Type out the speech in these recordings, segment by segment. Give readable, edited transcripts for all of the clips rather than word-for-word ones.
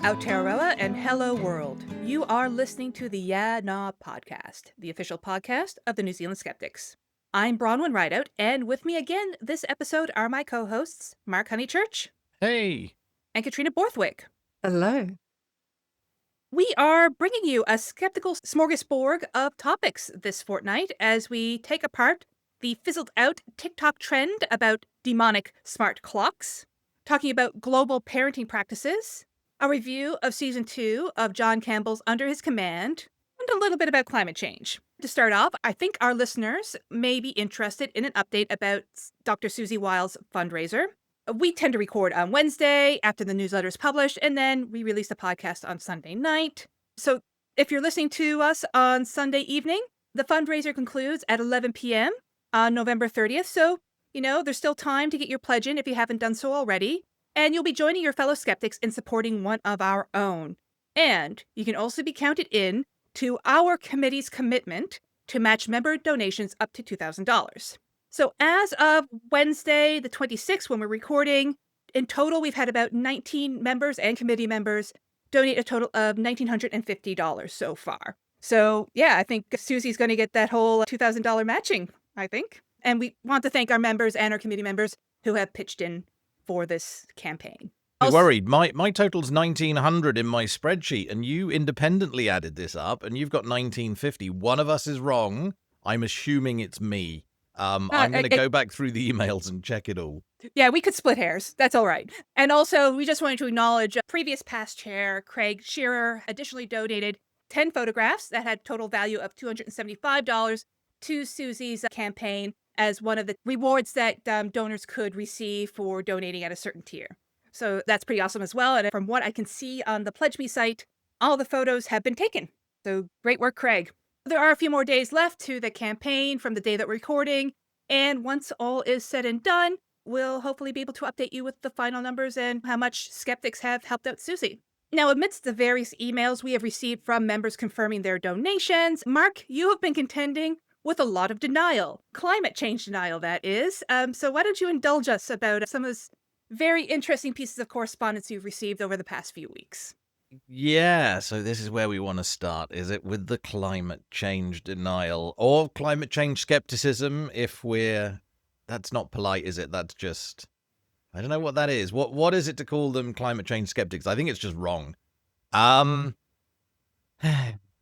Aloha, Aotearoa, and hello, world. You are listening to the Yeah Nah podcast, the official podcast of the New Zealand Skeptics. I'm Bronwyn Rideout, and with me again this episode are my co-hosts, Mark Honeychurch. Hey. And Katrina Borthwick. Hello. We are bringing you a skeptical smorgasbord of topics this fortnight as we take apart the fizzled-out TikTok trend about demonic smart clocks, talking about global parenting practices, a review of Season 2 of John Campbell's Under His Command, and a little bit about climate change. To start off, I think our listeners may be interested in an update about Dr. Susie Wiles' fundraiser. We tend to record on Wednesday after the newsletter is published, and then we release the podcast on Sunday night. So if you're listening to us on Sunday evening, the fundraiser concludes at 11 p.m. on November 30th. So, there's still time to get your pledge in if you haven't done so already. And you'll be joining your fellow skeptics in supporting one of our own. And you can also be counted in to our committee's commitment to match member donations up to $2,000. So as of Wednesday, the 26th, when we're recording, in total, we've had about 19 members and committee members donate a total of $1,950 so far. So, yeah, I think Susie's going to get that whole $2,000 matching, I think. And we want to thank our members and our committee members who have pitched in for this campaign. Be worried. My total's 1,900 in my spreadsheet, and you independently added this up, and you've got 1,950. One of us is wrong. I'm assuming it's me. I'm going to go back through the emails and check it all. Yeah, we could split hairs. That's all right. And also, we just wanted to acknowledge previous past chair Craig Shearer additionally donated 10 photographs that had total value of $275 to Susie's campaign as one of the rewards that donors could receive for donating at a certain tier. So that's pretty awesome as well. And from what I can see on the Pledge Me site, all the photos have been taken. So great work, Craig. There are a few more days left to the campaign from the day that we're recording. And once all is said and done, we'll hopefully be able to update you with the final numbers and how much skeptics have helped out Susie. Now, amidst the various emails we have received from members confirming their donations, Mark, you have been contending with a lot of denial. Climate change denial, that is. So why don't you indulge us about some of those very interesting pieces of correspondence you've received over the past few weeks? Yeah, so this is where we want to start, is it? With the climate change denial or climate change skepticism, that's not polite, is it? That's just, I don't know what that is. What is it to call them climate change skeptics? I think it's just wrong.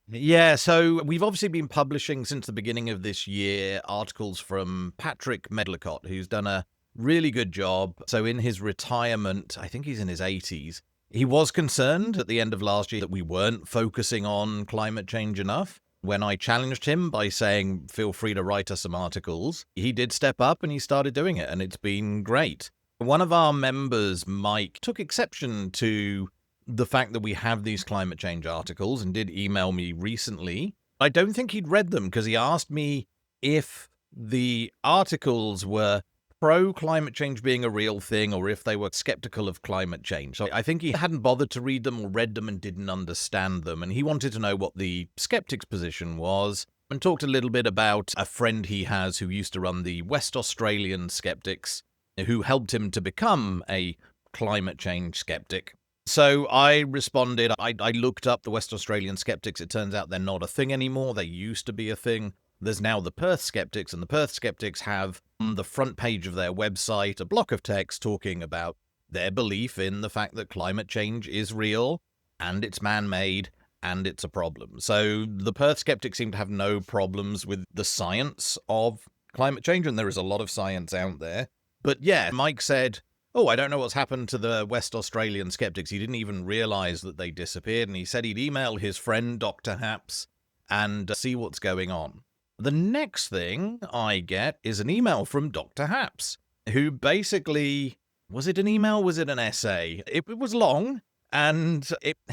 Yeah, so we've obviously been publishing since the beginning of this year articles from Patrick Medlicott, who's done a really good job. So in his retirement, I think he's in his 80s, he was concerned at the end of last year that we weren't focusing on climate change enough. When I challenged him by saying, feel free to write us some articles, he did step up and he started doing it, and it's been great. One of our members, Mike, took exception to the fact that we have these climate change articles and did email me recently. I don't think he'd read them because he asked me if the articles were pro-climate change being a real thing or if they were skeptical of climate change. So I think he hadn't bothered to read them or read them and didn't understand them. And he wanted to know what the skeptics' position was and talked a little bit about a friend he has who used to run the West Australian Skeptics, who helped him to become a climate change skeptic. So I responded, I looked up the West Australian Skeptics. It turns out they're not a thing anymore. They used to be a thing. There's now the Perth Skeptics, and the Perth Skeptics have on the front page of their website a block of text talking about their belief in the fact that climate change is real and it's man-made and it's a problem. So the Perth Skeptics seem to have no problems with the science of climate change, and there is a lot of science out there. But yeah, Mike said, I don't know what's happened to the West Australian Skeptics. He didn't even realize that they disappeared, and he said he'd email his friend, Dr. Haps, and see what's going on. The next thing I get is an email from Dr. Haps, who basically, was it an email? Was it an essay? It was long, and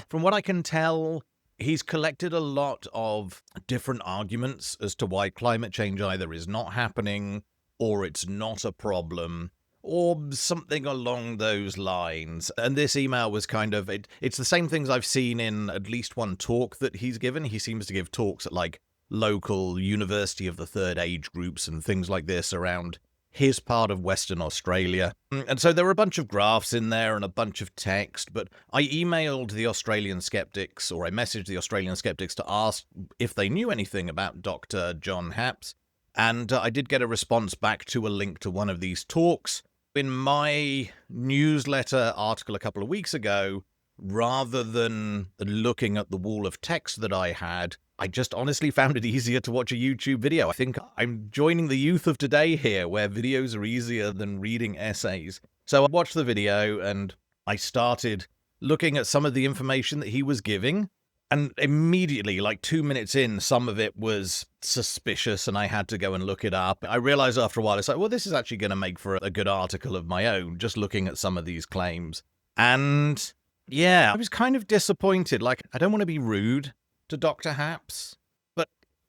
from what I can tell, he's collected a lot of different arguments as to why climate change either is not happening or it's not a problem, or something along those lines. And this email was kind of, it's the same things I've seen in at least one talk that he's given. He seems to give talks at like local University of the Third Age groups and things like this around his part of Western Australia. And so there were a bunch of graphs in there and a bunch of text, but I emailed the Australian Skeptics, or I messaged the Australian Skeptics to ask if they knew anything about Dr. John Haps. And I did get a response back to a link to one of these talks. In my newsletter article a couple of weeks ago, rather than looking at the wall of text that I had, I just honestly found it easier to watch a YouTube video. I think I'm joining the youth of today here, where videos are easier than reading essays. So I watched the video and I started looking at some of the information that he was giving. And immediately, like 2 minutes in, some of it was suspicious and I had to go and look it up. I realized after a while, it's like, well, this is actually going to make for a good article of my own, just looking at some of these claims. And yeah, I was kind of disappointed. Like, I don't want to be rude to Dr. Haps, but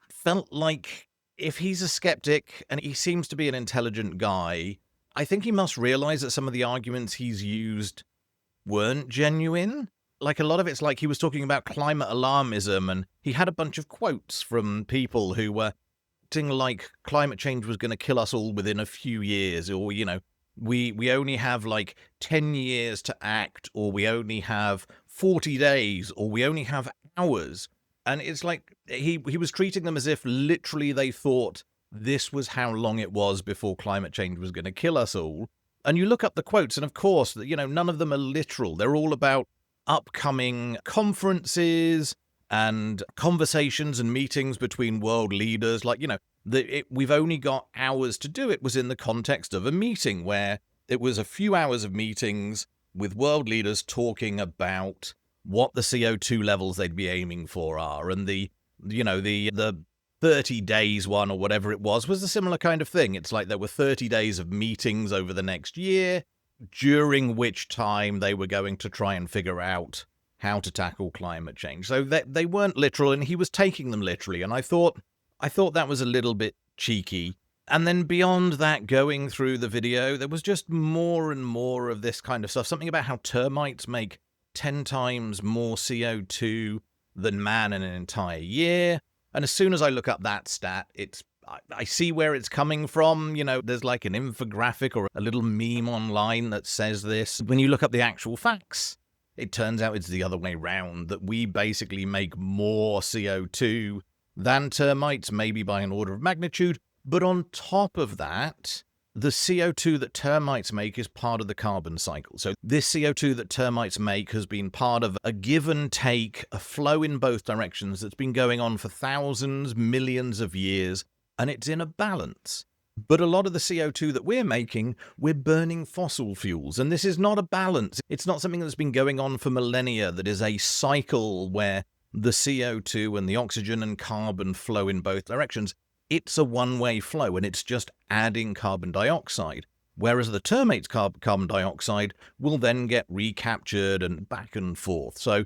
felt like if he's a skeptic and he seems to be an intelligent guy, I think he must realize that some of the arguments he's used weren't genuine. Like, a lot of it's like he was talking about climate alarmism, and he had a bunch of quotes from people who were acting like climate change was going to kill us all within a few years, or, you know, we only have like 10 years to act, or we only have 40 days, or we only have hours. And it's like he was treating them as if literally they thought this was how long it was before climate change was going to kill us all. And you look up the quotes, and of course, you know, none of them are literal. They're all about upcoming conferences and conversations and meetings between world leaders. Like, you know, we've only got hours to do it was in the context of a meeting where it was a few hours of meetings with world leaders talking about what the CO2 levels they'd be aiming for are. And the 30 days one or whatever it was a similar kind of thing. It's like there were 30 days of meetings over the next year, during which time they were going to try and figure out how to tackle climate change. So they weren't literal, and he was taking them literally. And I thought that was a little bit cheeky. And then beyond that, going through the video, there was just more and more of this kind of stuff. Something about how termites make 10 times more CO2 than man in an entire year. And as soon as I look up that stat, I see where it's coming from. You know, there's like an infographic or a little meme online that says this. When you look up the actual facts, it turns out it's the other way round, that we basically make more CO2 than termites, maybe by an order of magnitude. But on top of that, the CO2 that termites make is part of the carbon cycle. So this CO2 that termites make has been part of a give and take, a flow in both directions that's been going on for thousands, millions of years, and it's in a balance. But a lot of the CO2 that we're making, we're burning fossil fuels, and this is not a balance. It's not something that's been going on for millennia, that is a cycle where the CO2 and the oxygen and carbon flow in both directions. It's a one-way flow, and it's just adding carbon dioxide, whereas the termites' carbon dioxide will then get recaptured and back and forth. So,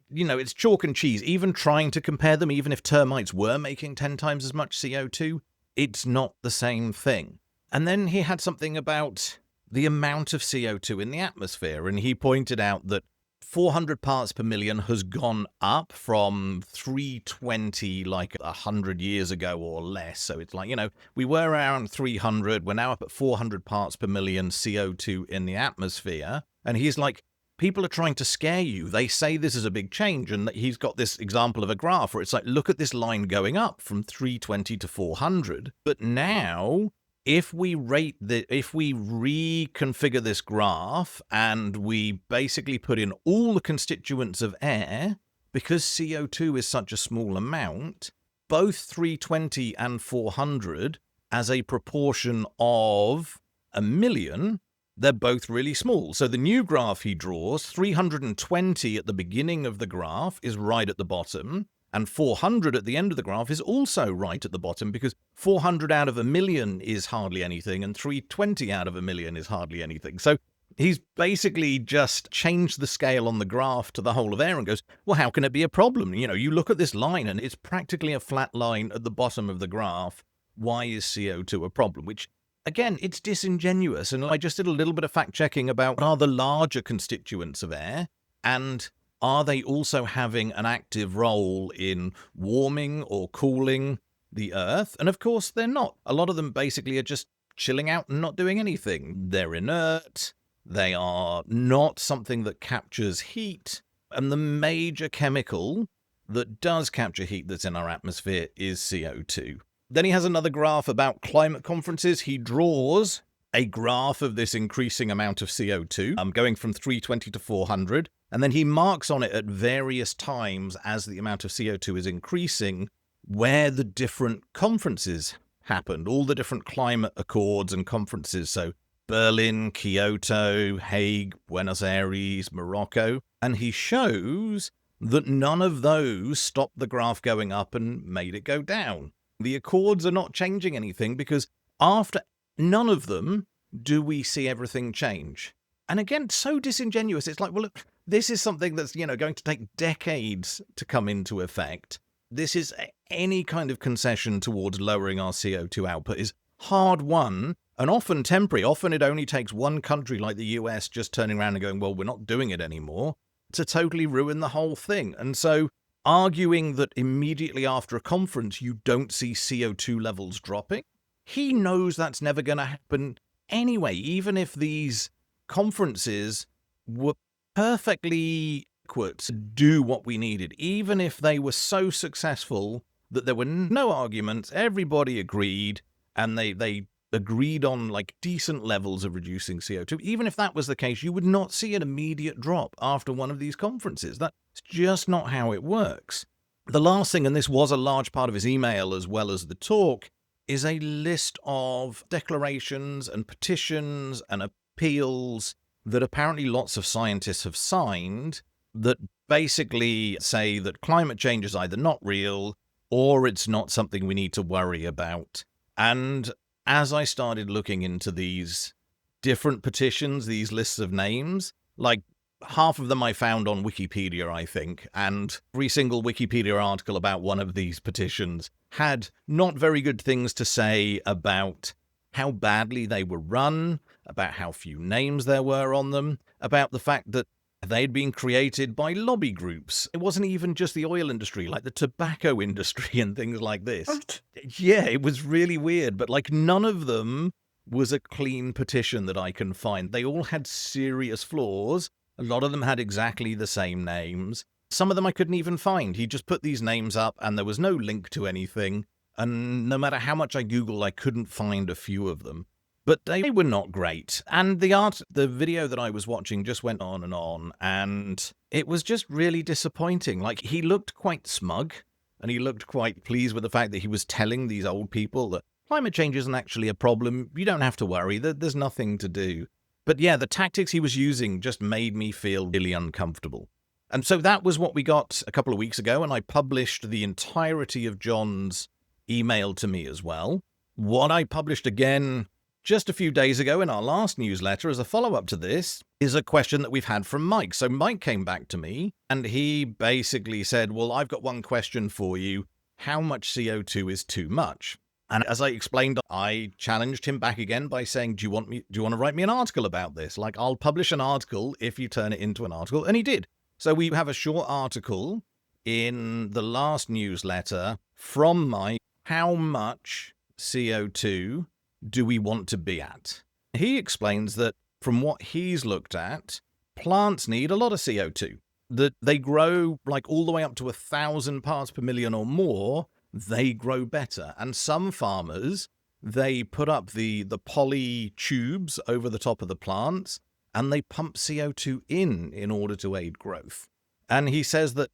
you know, it's chalk and cheese. Even trying to compare them, even if termites were making 10 times as much CO2, it's not the same thing. And then he had something about the amount of CO2 in the atmosphere, and he pointed out that 400 parts per million has gone up from 320 like 100 years ago or less. So it's like, you know, we were around 300, we're now up at 400 parts per million CO2 in the atmosphere. And he's like, people are trying to scare you. They say this is a big change. And he's got this example of a graph where it's like, look at this line going up from 320 to 400. But now, if we reconfigure this graph and we basically put in all the constituents of air, because CO2 is such a small amount, both 320 and 400 as a proportion of a million, they're both really small. So the new graph he draws, 320 at the beginning of the graph is right at the bottom, and 400 at the end of the graph is also right at the bottom, because 400 out of a million is hardly anything, and 320 out of a million is hardly anything. So he's basically just changed the scale on the graph to the whole of air and goes, well, how can it be a problem? You know, you look at this line and it's practically a flat line at the bottom of the graph. Why is CO2 a problem? Which, again, it's disingenuous. And I just did a little bit of fact checking about what are the larger constituents of air, and are they also having an active role in warming or cooling the Earth? And of course, they're not. A lot of them basically are just chilling out and not doing anything. They're inert. They are not something that captures heat. And the major chemical that does capture heat that's in our atmosphere is CO2. Then he has another graph about climate conferences. He draws a graph of this increasing amount of CO2, going from 320 to 400. And then he marks on it at various times as the amount of CO2 is increasing where the different conferences happened, all the different climate accords and conferences. So Berlin, Kyoto, Hague, Buenos Aires, Morocco. And he shows that none of those stopped the graph going up and made it go down. The accords are not changing anything because after none of them do we see everything change. And again, so disingenuous. It's like, well, look, this is something that's, going to take decades to come into effect. This is any kind of concession towards lowering our CO2 output is hard won and often temporary. Often it only takes one country like the US just turning around and going, well, we're not doing it anymore, to totally ruin the whole thing. And so arguing that immediately after a conference you don't see CO2 levels dropping, he knows that's never going to happen anyway, even if these conferences were perfectly adequate to do what we needed, even if they were so successful that there were no arguments, everybody agreed, and they agreed on like decent levels of reducing CO2. Even if that was the case, you would not see an immediate drop after one of these conferences. That's just not how it works. The last thing, and this was a large part of his email as well as the talk, is a list of declarations and petitions and appeals that apparently lots of scientists have signed that basically say that climate change is either not real or it's not something we need to worry about. And as I started looking into these different petitions, these lists of names, like half of them I found on Wikipedia, I think, and every single Wikipedia article about one of these petitions had not very good things to say about how badly they were run, about how few names there were on them, about the fact that they'd been created by lobby groups. It wasn't even just the oil industry, like the tobacco industry and things like this. What? Yeah, it was really weird, but like none of them was a clean petition that I can find. They all had serious flaws. A lot of them had exactly the same names. Some of them I couldn't even find. He just put these names up and there was no link to anything. And no matter how much I Googled, I couldn't find a few of them. But they were not great. And the video that I was watching just went on, and it was just really disappointing. Like, he looked quite smug, and he looked quite pleased with the fact that he was telling these old people that climate change isn't actually a problem. You don't have to worry. There's nothing to do. But yeah, the tactics he was using just made me feel really uncomfortable. And so that was what we got a couple of weeks ago, and I published the entirety of John's email to me as well. What I published again just a few days ago in our last newsletter as a follow-up to this is a question that we've had from Mike. So Mike came back to me and he basically said, well, I've got one question for you. How much CO2 is too much? And as I explained, I challenged him back again by saying, do you want to write me an article about this? Like, I'll publish an article if you turn it into an article. And he did. So we have a short article in the last newsletter from Mike. How much CO2 do we want to be at? He explains that from what he's looked at, plants need a lot of CO2, that they grow like all the way up to 1,000 parts per million or more. They grow better. And some farmers, they put up the poly tubes over the top of the plants and they pump CO2 in order to aid growth. And he says that,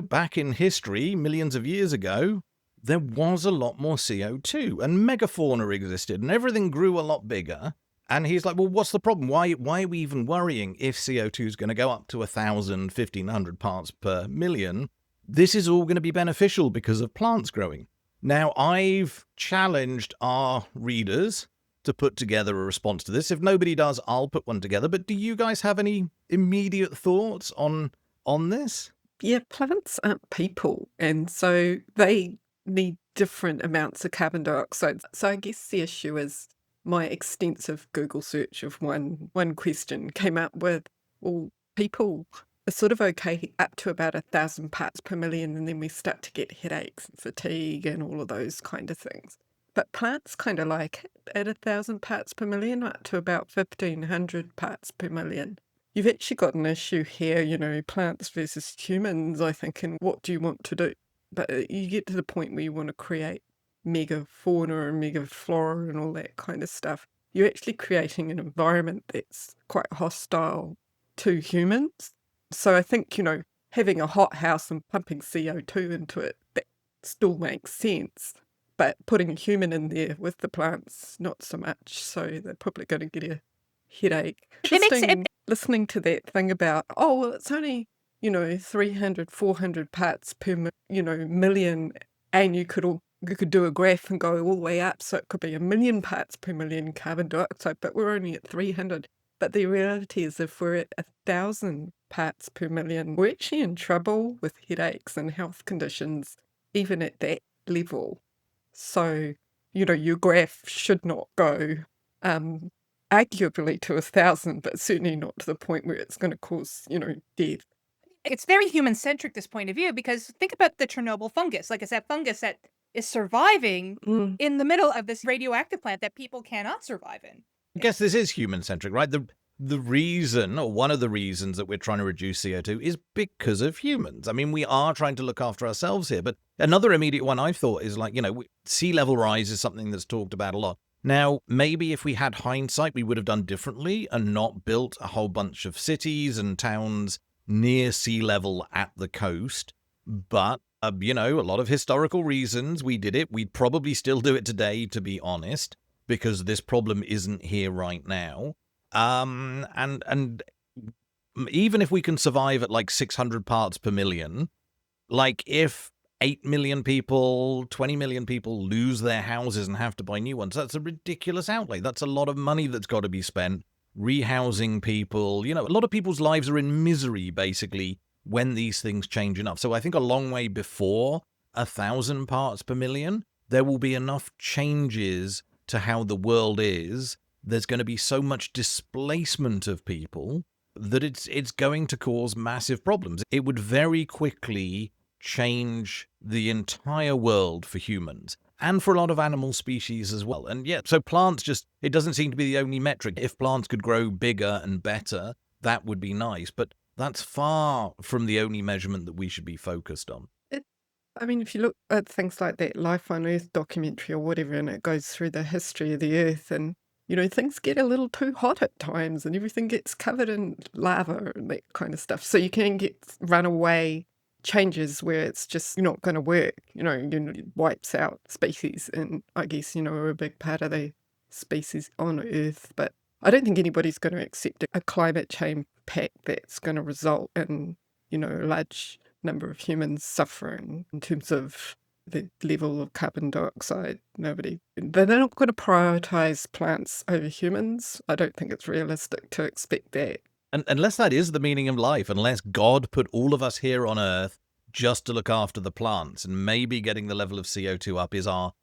back in history, millions of years ago, there was a lot more CO2 and megafauna existed and everything grew a lot bigger. And he's like, well, what's the problem? Why are we even worrying if CO2 is going to go up to 1,000, 1,500 parts per million? This is all going to be beneficial because of plants growing. Now, I've challenged our readers to put together a response to this. If nobody does, I'll put one together. But do you guys have any immediate thoughts on this? Yeah, plants aren't people, and so they need different amounts of carbon dioxide. So I guess the issue is my extensive Google search of one question came up with, well, people are sort of okay up to about 1,000 parts per million, and then we start to get headaches and fatigue and all of those kind of things. But plants kind of like it at 1,000 parts per million, up to about 1,500 parts per million. You've actually got an issue here, plants versus humans, I think, and what do you want to do? But you get to the point where you want to create megafauna and megaflora and all that kind of stuff. You're actually creating an environment that's quite hostile to humans. So I think, having a hothouse and pumping CO2 into it, that still makes sense. But putting a human in there with the plants, not so much. So they're probably going to get a headache. It makes Interesting listening to that thing about, it's only, 300, 400 parts per, million, and you could do a graph and go all the way up, so it could be 1,000,000 parts per million carbon dioxide, but we're only at 300. But the reality is if we're at 1,000 parts per million, we're actually in trouble with headaches and health conditions, even at that level. So, your graph should not go arguably to 1,000, but certainly not to the point where it's going to cause, death. It's very human-centric, this point of view, because think about the Chernobyl fungus. Like, it's that fungus that is surviving in the middle of this radioactive plant that people cannot survive in. I guess this is human-centric, right? The reason, or one of the reasons that we're trying to reduce CO2 is because of humans. I mean, we are trying to look after ourselves here. But another immediate one I've thought is like, sea level rise is something that's talked about a lot. Now, maybe if we had hindsight, we would have done differently and not built a whole bunch of cities and towns near sea level at the coast. But, a lot of historical reasons we did it. We'd probably still do it today, to be honest, because this problem isn't here right now. And even if we can survive at like 600 parts per million, like if 8 million people, 20 million people lose their houses and have to buy new ones, that's a ridiculous outlay. That's a lot of money that's got to be spent rehousing people. A lot of people's lives are in misery, basically, when these things change enough. So I think a long way before 1,000 parts per million, there will be enough changes to how the world is. There's going to be so much displacement of people that it's going to cause massive problems. It would very quickly change the entire world for humans and for a lot of animal species as well. And so plants it doesn't seem to be the only metric. If plants could grow bigger and better, that would be nice. But that's far from the only measurement that we should be focused on. If you look at things like that Life on Earth documentary or whatever, and it goes through the history of the Earth, and things get a little too hot at times and everything gets covered in lava and that kind of stuff. So you can get runaway changes where it's just not going to work. It wipes out species. And I guess, we're a big part of the species on Earth. But I don't think anybody's going to accept a climate change pact that's going to result in, a large number of humans suffering in terms of the level of carbon dioxide. They're not going to prioritize plants over humans. I don't think it's realistic to expect that. And unless that is the meaning of life, unless God put all of us here on Earth just to look after the plants, and maybe getting the level of CO2 up is our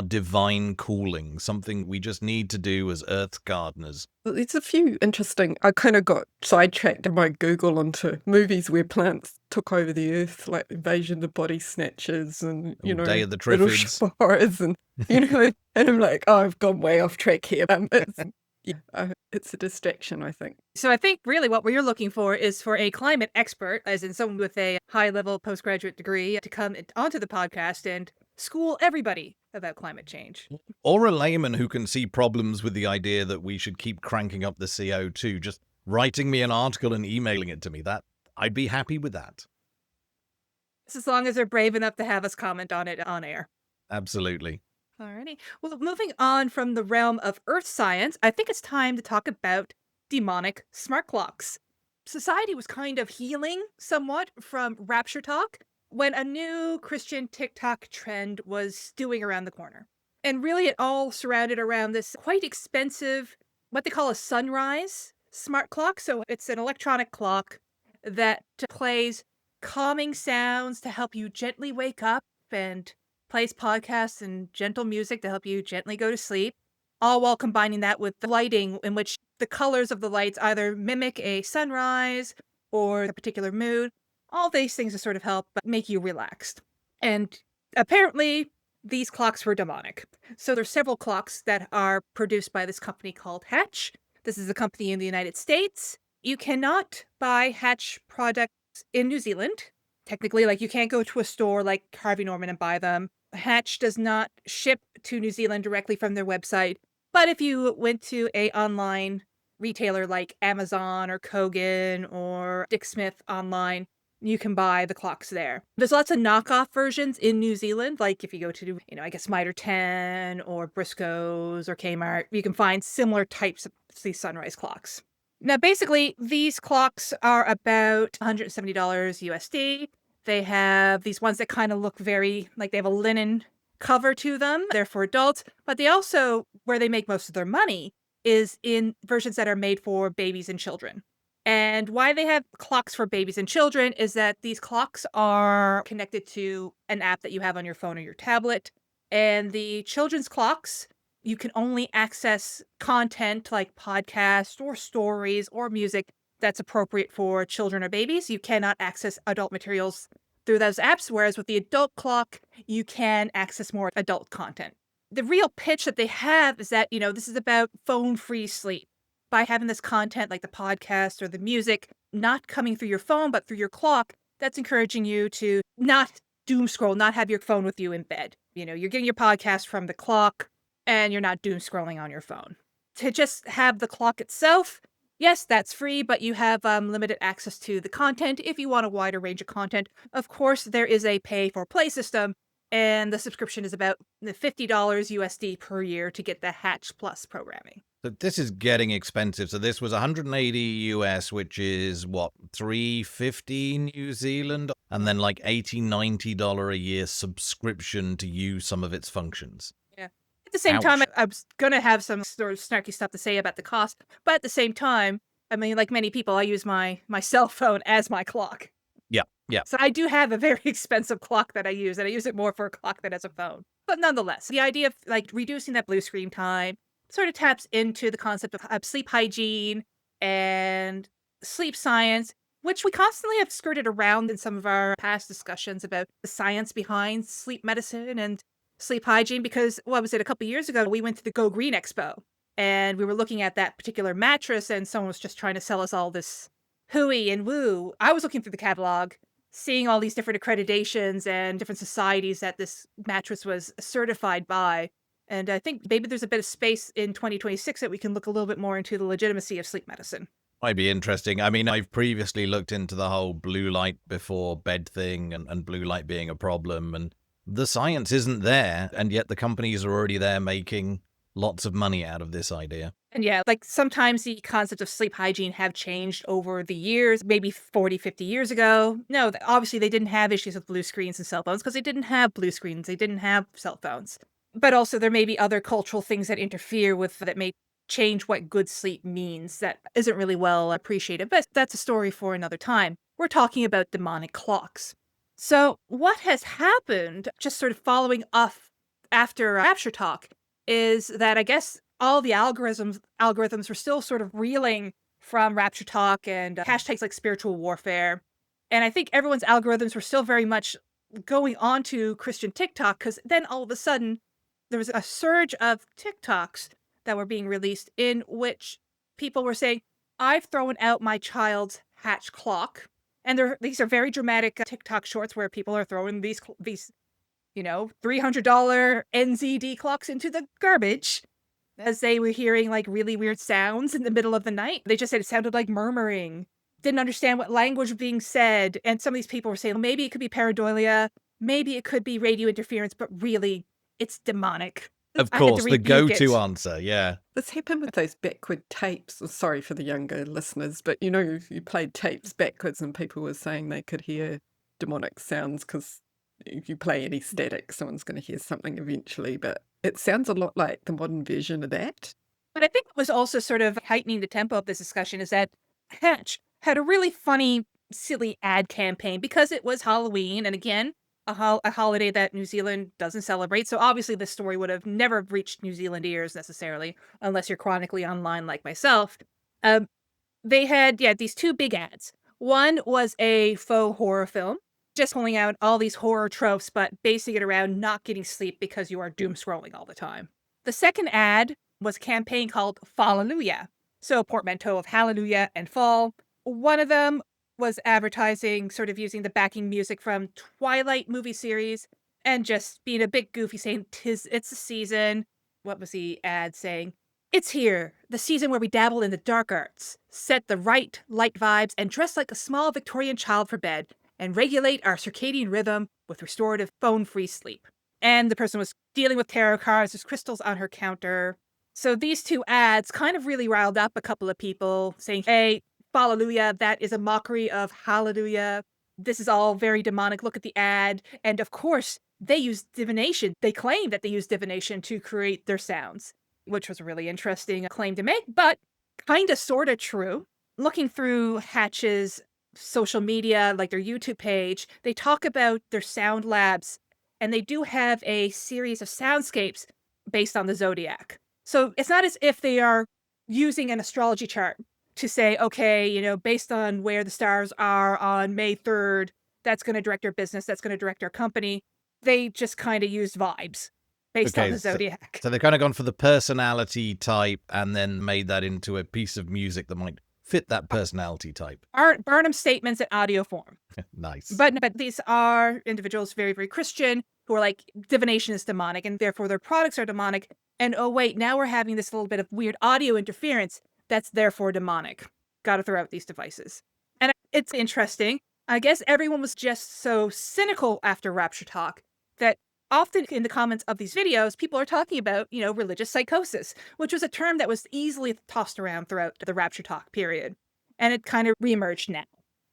divine calling, something we just need to do as Earth gardeners. There's a few interesting, I kind of got sidetracked in my Google onto movies where plants took over the Earth, like Invasion of the Body Snatchers and, Day of the Little Triffids. Shop of Horrors and, and I'm like, I've gone way off track here. It's a distraction, I think. So I think really what we're looking for is for a climate expert, as in someone with a high-level postgraduate degree, to come onto the podcast and school everybody about climate change. Or a layman who can see problems with the idea that we should keep cranking up the CO2, just writing me an article and emailing it to me. That I'd be happy with that. As long as they're brave enough to have us comment on it on air. Absolutely. Alrighty. Well, moving on from the realm of earth science, I think it's time to talk about demonic smart clocks. Society was kind of healing somewhat from rapture talk when a new Christian TikTok trend was stewing around the corner. And really it all surrounded around this quite expensive, what they call a sunrise smart clock. So it's an electronic clock that plays calming sounds to help you gently wake up and plays podcasts and gentle music to help you gently go to sleep, all while combining that with the lighting in which the colors of the lights either mimic a sunrise or a particular mood. All these things to sort of help make you relaxed. And apparently these clocks were demonic. So there's several clocks that are produced by this company called Hatch. This is a company in the United States. You cannot buy Hatch products in New Zealand. Technically, like you can't go to a store like Harvey Norman and buy them. Hatch does not ship to New Zealand directly from their website. But if you went to a online retailer like Amazon or Kogan or Dick Smith online, you can buy the clocks there. There's lots of knockoff versions in New Zealand. Like if you go to, I guess Mitre 10 or Briscoe's or Kmart, you can find similar types of these sunrise clocks. Now, basically, these clocks are about $170 USD. They have these ones that kind of look very like they have a linen cover to them. They're for adults, but they also, where they make most of their money is in versions that are made for babies and children. And why they have clocks for babies and children is that these clocks are connected to an app that you have on your phone or your tablet. And the children's clocks, you can only access content like podcasts or stories or music that's appropriate for children or babies. You cannot access adult materials through those apps, whereas with the adult clock, you can access more adult content. The real pitch that they have is that, this is about phone-free sleep. By having this content like the podcast or the music not coming through your phone, but through your clock, that's encouraging you to not doom scroll, not have your phone with you in bed. You're getting your podcast from the clock and you're not doom scrolling on your phone. To just have the clock itself, yes, that's free, but you have limited access to the content if you want a wider range of content. Of course, there is a pay-for-play system, and the subscription is about $50 USD per year to get the Hatch Plus programming. So this is getting expensive. So this was 180 US, which is what, 350 New Zealand, and then like $80-90 a year subscription to use some of its functions. Yeah. At the same Ouch. time, I was going to have some sort of snarky stuff to say about the cost, but at the same time, I mean, like many people, I use my cell phone as my clock. Yeah. So I do have a very expensive clock that I use, and I use it more for a clock than as a phone. But nonetheless, the idea of like reducing that blue screen time sort of taps into the concept of sleep hygiene and sleep science, which we constantly have skirted around in some of our past discussions about the science behind sleep medicine and sleep hygiene. Because, what was it, a couple of years ago, we went to the Go Green Expo, and we were looking at that particular mattress, and someone was just trying to sell us all this hooey and woo. I was looking through the catalog, seeing all these different accreditations and different societies that this mattress was certified by. And I think maybe there's a bit of space in 2026 that we can look a little bit more into the legitimacy of sleep medicine. Might be interesting. I mean, I've previously looked into the whole blue light before bed thing and blue light being a problem. And the science isn't there. And yet the companies are already there making lots of money out of this idea. And yeah, like sometimes the concept of sleep hygiene have changed over the years, maybe 40, 50 years ago. No, obviously they didn't have issues with blue screens and cell phones because they didn't have blue screens. They didn't have cell phones. But also there may be other cultural things that interfere with that may change what good sleep means that isn't really well appreciated. But that's a story for another time. We're talking about demonic clocks. So what has happened, just sort of following up after Rapture Talk, is that I guess all the algorithms were still sort of reeling from Rapture Talk and hashtags like spiritual warfare. And I think everyone's algorithms were still very much going on to Christian TikTok, because then all of a sudden there was a surge of TikToks that were being released in which people were saying, I've thrown out my child's Hatch clock. And these are very dramatic TikTok shorts where people are throwing these $300 NZD clocks into the garbage as they were hearing like really weird sounds in the middle of the night. They just said it sounded like murmuring, didn't understand what language was being said. And some of these people were saying, well, maybe it could be pareidolia, maybe it could be radio interference, but really it's demonic. Of I had to course, the rebuke go-to it. answer, yeah. This happened with those backward tapes. Sorry for the younger listeners, but you played tapes backwards and people were saying they could hear demonic sounds because if you play any static, someone's going to hear something eventually. But it sounds a lot like the modern version of that. But I think what was also sort of heightening the tempo of this discussion is that Hatch had a really funny, silly ad campaign because it was Halloween. And again, a holiday that New Zealand doesn't celebrate. So obviously this story would have never reached New Zealand ears necessarily, unless you're chronically online like myself. They had, these two big ads. One was a faux horror film just pulling out all these horror tropes, but basing it around not getting sleep because you are doom scrolling all the time. The second ad was a campaign called Fallelujah. So, a portmanteau of hallelujah and fall. One of them was advertising, sort of using the backing music from Twilight movie series and just being a bit goofy, saying, it's the season. What was the ad saying? It's here, the season where we dabble in the dark arts, set the right light vibes, and dress like a small Victorian child for bed, and regulate our circadian rhythm with restorative phone-free sleep. And the person was dealing with tarot cards, there's crystals on her counter. So these two ads kind of really riled up a couple of people, saying, hey, Hallelujah, that is a mockery of Hallelujah. This is all very demonic. Look at the ad. And of course, they use divination. They claim that they use divination to create their sounds, which was a really interesting claim to make, but kind of sort of true. Looking through Hatch's social media, like their YouTube page, they talk about their sound labs, and they do have a series of soundscapes based on the zodiac. So it's not as if they are using an astrology chart to say, okay, based on where the stars are on May 3rd, that's going to direct our business, that's going to direct our company. They just kind of used vibes based on the zodiac. So they've kind of gone for the personality type and then made that into a piece of music that might fit that personality type. Burnham statements in audio form. Nice. But these are individuals very, very Christian who are like, divination is demonic and therefore their products are demonic. And oh wait, now we're having this little bit of weird audio interference that's therefore demonic. Got to throw out these devices. And it's interesting. I guess everyone was just so cynical after Rapture Talk that often in the comments of these videos, people are talking about, religious psychosis, which was a term that was easily tossed around throughout the Rapture Talk period. And it kind of reemerged now.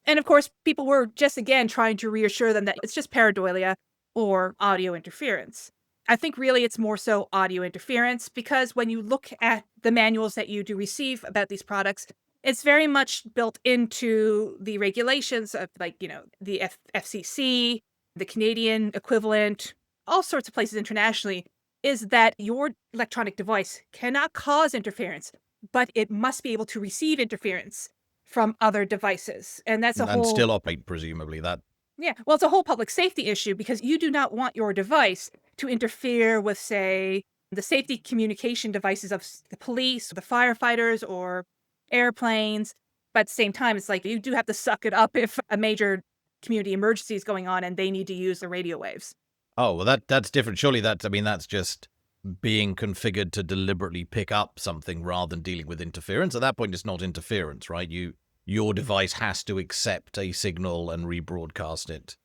And of course, people were just, again, trying to reassure them that it's just pareidolia or audio interference. I think really it's more so audio interference because when you look at the manuals that you do receive about these products, it's very much built into the regulations of the FCC, the Canadian equivalent, all sorts of places internationally, is that your electronic device cannot cause interference, but it must be able to receive interference from other devices. And that's a whole... And still operate, presumably, that... Yeah, well, it's a whole public safety issue because you do not want your device to interfere with, say, the safety communication devices of the police, or the firefighters, or airplanes. But at the same time, it's like you do have to suck it up if a major community emergency is going on and they need to use the radio waves. Oh, well, that's different. Surely that's just being configured to deliberately pick up something rather than dealing with interference. At that point, it's not interference, right? Your device has to accept a signal and rebroadcast it.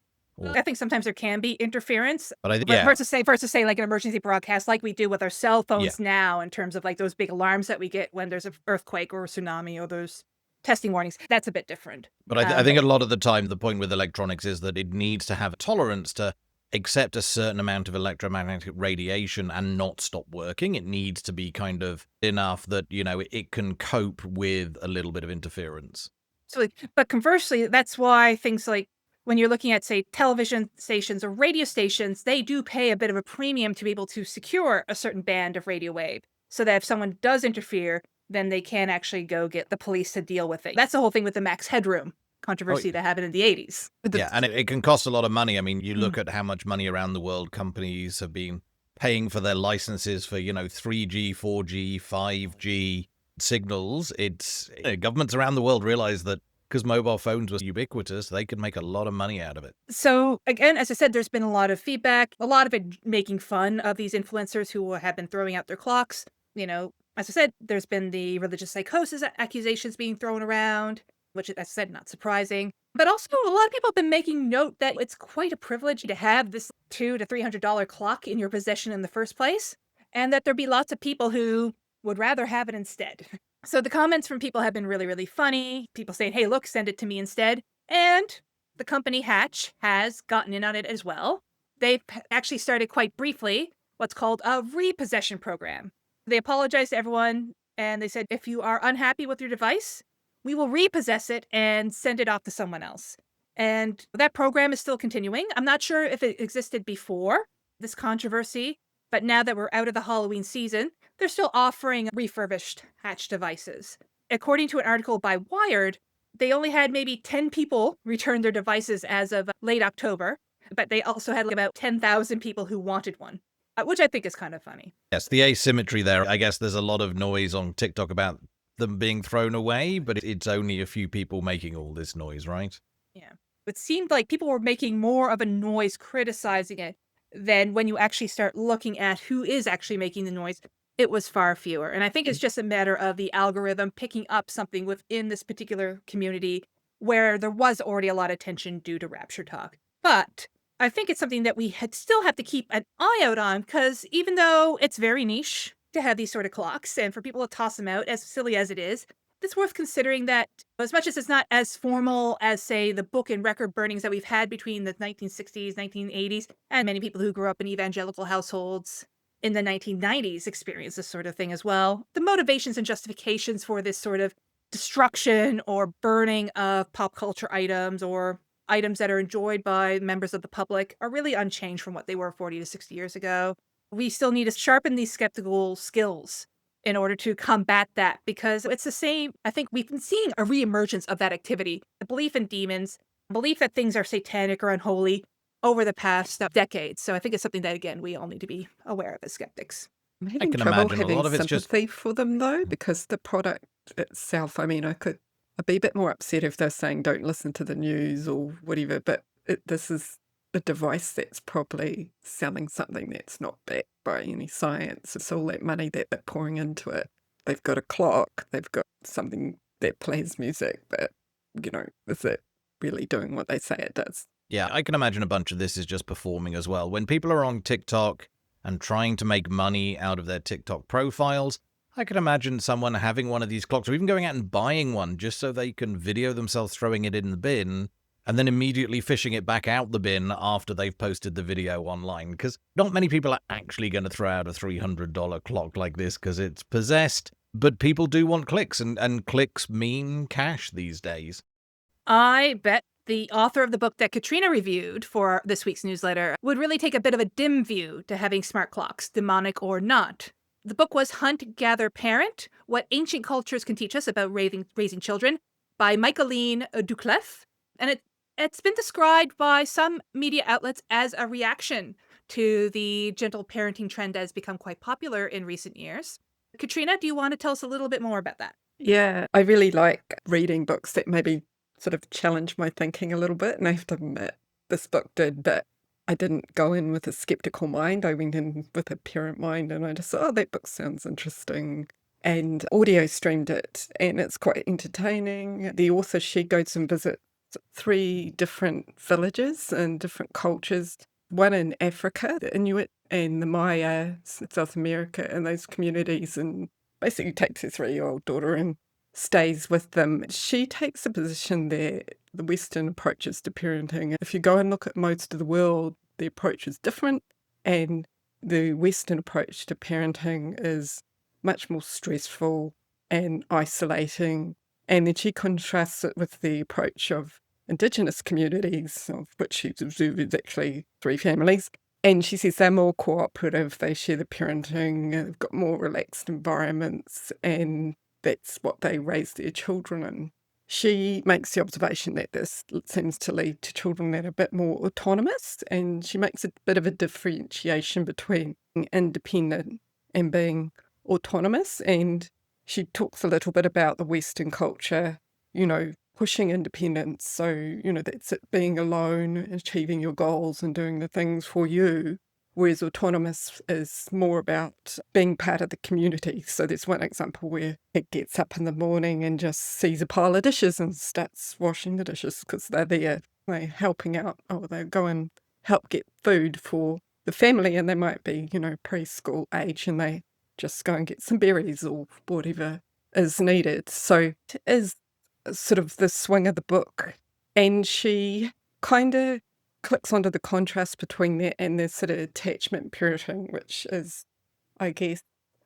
I think sometimes there can be interference, but versus say like an emergency broadcast, like we do with our cell phones now, in terms of like those big alarms that we get when there's an earthquake or a tsunami or those testing warnings. That's a bit different. But I think a lot of the time, the point with electronics is that it needs to have a tolerance to accept a certain amount of electromagnetic radiation and not stop working. It needs to be kind of enough that, it can cope with a little bit of interference. So, but conversely, that's why things like when you're looking at, say, television stations or radio stations, they do pay a bit of a premium to be able to secure a certain band of radio wave so that if someone does interfere, then they can actually go get the police to deal with it. That's the whole thing with the max headroom controversy that happened in the 80s. Yeah, and it can cost a lot of money. I mean, you look at how much money around the world companies have been paying for their licenses for, 3G, 4G, 5G signals. It's governments around the world realize that because mobile phones were ubiquitous, they could make a lot of money out of it. So again, as I said, there's been a lot of feedback, a lot of it making fun of these influencers who have been throwing out their clocks. As I said, there's been the religious psychosis accusations being thrown around, which, as I said, not surprising. But also, a lot of people have been making note that it's quite a privilege to have this $200 to $300 clock in your possession in the first place, and that there'd be lots of people who would rather have it instead. So the comments from people have been really, really funny. People saying, hey, look, send it to me instead. And the company Hatch has gotten in on it as well. They've actually started quite briefly what's called a repossession program. They apologized to everyone, and they said, if you are unhappy with your device, we will repossess it and send it off to someone else. And that program is still continuing. I'm not sure if it existed before this controversy, but now that we're out of the Halloween season, they're still offering refurbished Hatch devices. According to an article by Wired, They only had maybe 10 people return their devices as of late October, but they also had like about 10,000 people who wanted one, which I think is kind of funny. Yes, the asymmetry there. I guess there's a lot of noise on TikTok about them being thrown away, but it's only a few people making all this noise, right? Yeah. It seemed like people were making more of a noise criticizing it than when you actually start looking at who is actually making the noise. It was far fewer. And I think it's just a matter of the algorithm picking up something within this particular community where there was already a lot of tension due to rapture talk. But I think it's something that we still have to keep an eye out on because even though it's very niche to have these sort of clocks and for people to toss them out, as silly as it is, it's worth considering that as much as it's not as formal as, say, the book and record burnings that we've had between the 1960s, 1980s, and many people who grew up in evangelical households in the 1990s experience this sort of thing as well. The motivations and justifications for this sort of destruction or burning of pop culture items or items that are enjoyed by members of the public are really unchanged from what they were 40 to 60 years ago. We still need to sharpen these skeptical skills in order to combat that because it's the same. I think we've been seeing a reemergence of that activity, the belief in demons, belief that things are satanic or unholy over the past decades. So I think it's something that, again, we all need to be aware of as skeptics. I'm I having can trouble imagine a having lot of it's just sympathy for them though, because the product itself, I mean, I'd be a bit more upset if they're saying don't listen to the news or whatever, but this is a device that's probably selling something that's not backed by any science. It's all that money that they're pouring into it. They've got a clock, they've got something that plays music, but, is it really doing what they say it does? Yeah, I can imagine a bunch of this is just performing as well. When people are on TikTok and trying to make money out of their TikTok profiles, I can imagine someone having one of these clocks or even going out and buying one just so they can video themselves throwing it in the bin and then immediately fishing it back out the bin after they've posted the video online. Because not many people are actually going to throw out a $300 clock like this because it's possessed. But people do want clicks, and clicks mean cash these days. I bet the author of the book that Katrina reviewed for this week's newsletter would really take a bit of a dim view to having smart clocks, demonic or not. The book was Hunt, Gather, Parent, What Ancient Cultures Can Teach Us About Raising Children by Michaeline Duclef. And it's been described by some media outlets as a reaction to the gentle parenting trend that has become quite popular in recent years. Katrina, do you want to tell us a little bit more about that? Yeah, I really like reading books that maybe sort of challenge my thinking a little bit, and I have to admit this book did, but I didn't go in with a skeptical mind. I went in with a parent mind, and I just thought, oh, that book sounds interesting, and audio streamed it, and it's quite entertaining. The author, she goes and visits 3 different villages and different cultures, one in Africa, the Inuit and the Maya, South America, and those communities, and basically takes her 3-year-old daughter and stays with them. She takes the position that the Western approaches to parenting, if you go and look at most of the world, the approach is different, and the Western approach to parenting is much more stressful and isolating. And then she contrasts it with the approach of Indigenous communities, of which she's observed actually 3 families. And she says they're more cooperative, they share the parenting, they've got more relaxed environments, and that's what they raise their children in. She makes the observation that this seems to lead to children that are a bit more autonomous, and she makes a bit of a differentiation between being independent and being autonomous. And she talks a little bit about the Western culture, pushing independence. So, that's it, being alone, achieving your goals and doing the things for you. Whereas autonomous is more about being part of the community. So there's one example where it gets up in the morning and just sees a pile of dishes and starts washing the dishes because they're there, they're helping out, or they go and help get food for the family, and they might be, preschool age, and they just go and get some berries or whatever is needed. So it is sort of the swing of the book. And she kind of clicks onto the contrast between that and the sort of attachment parenting, which is, I guess,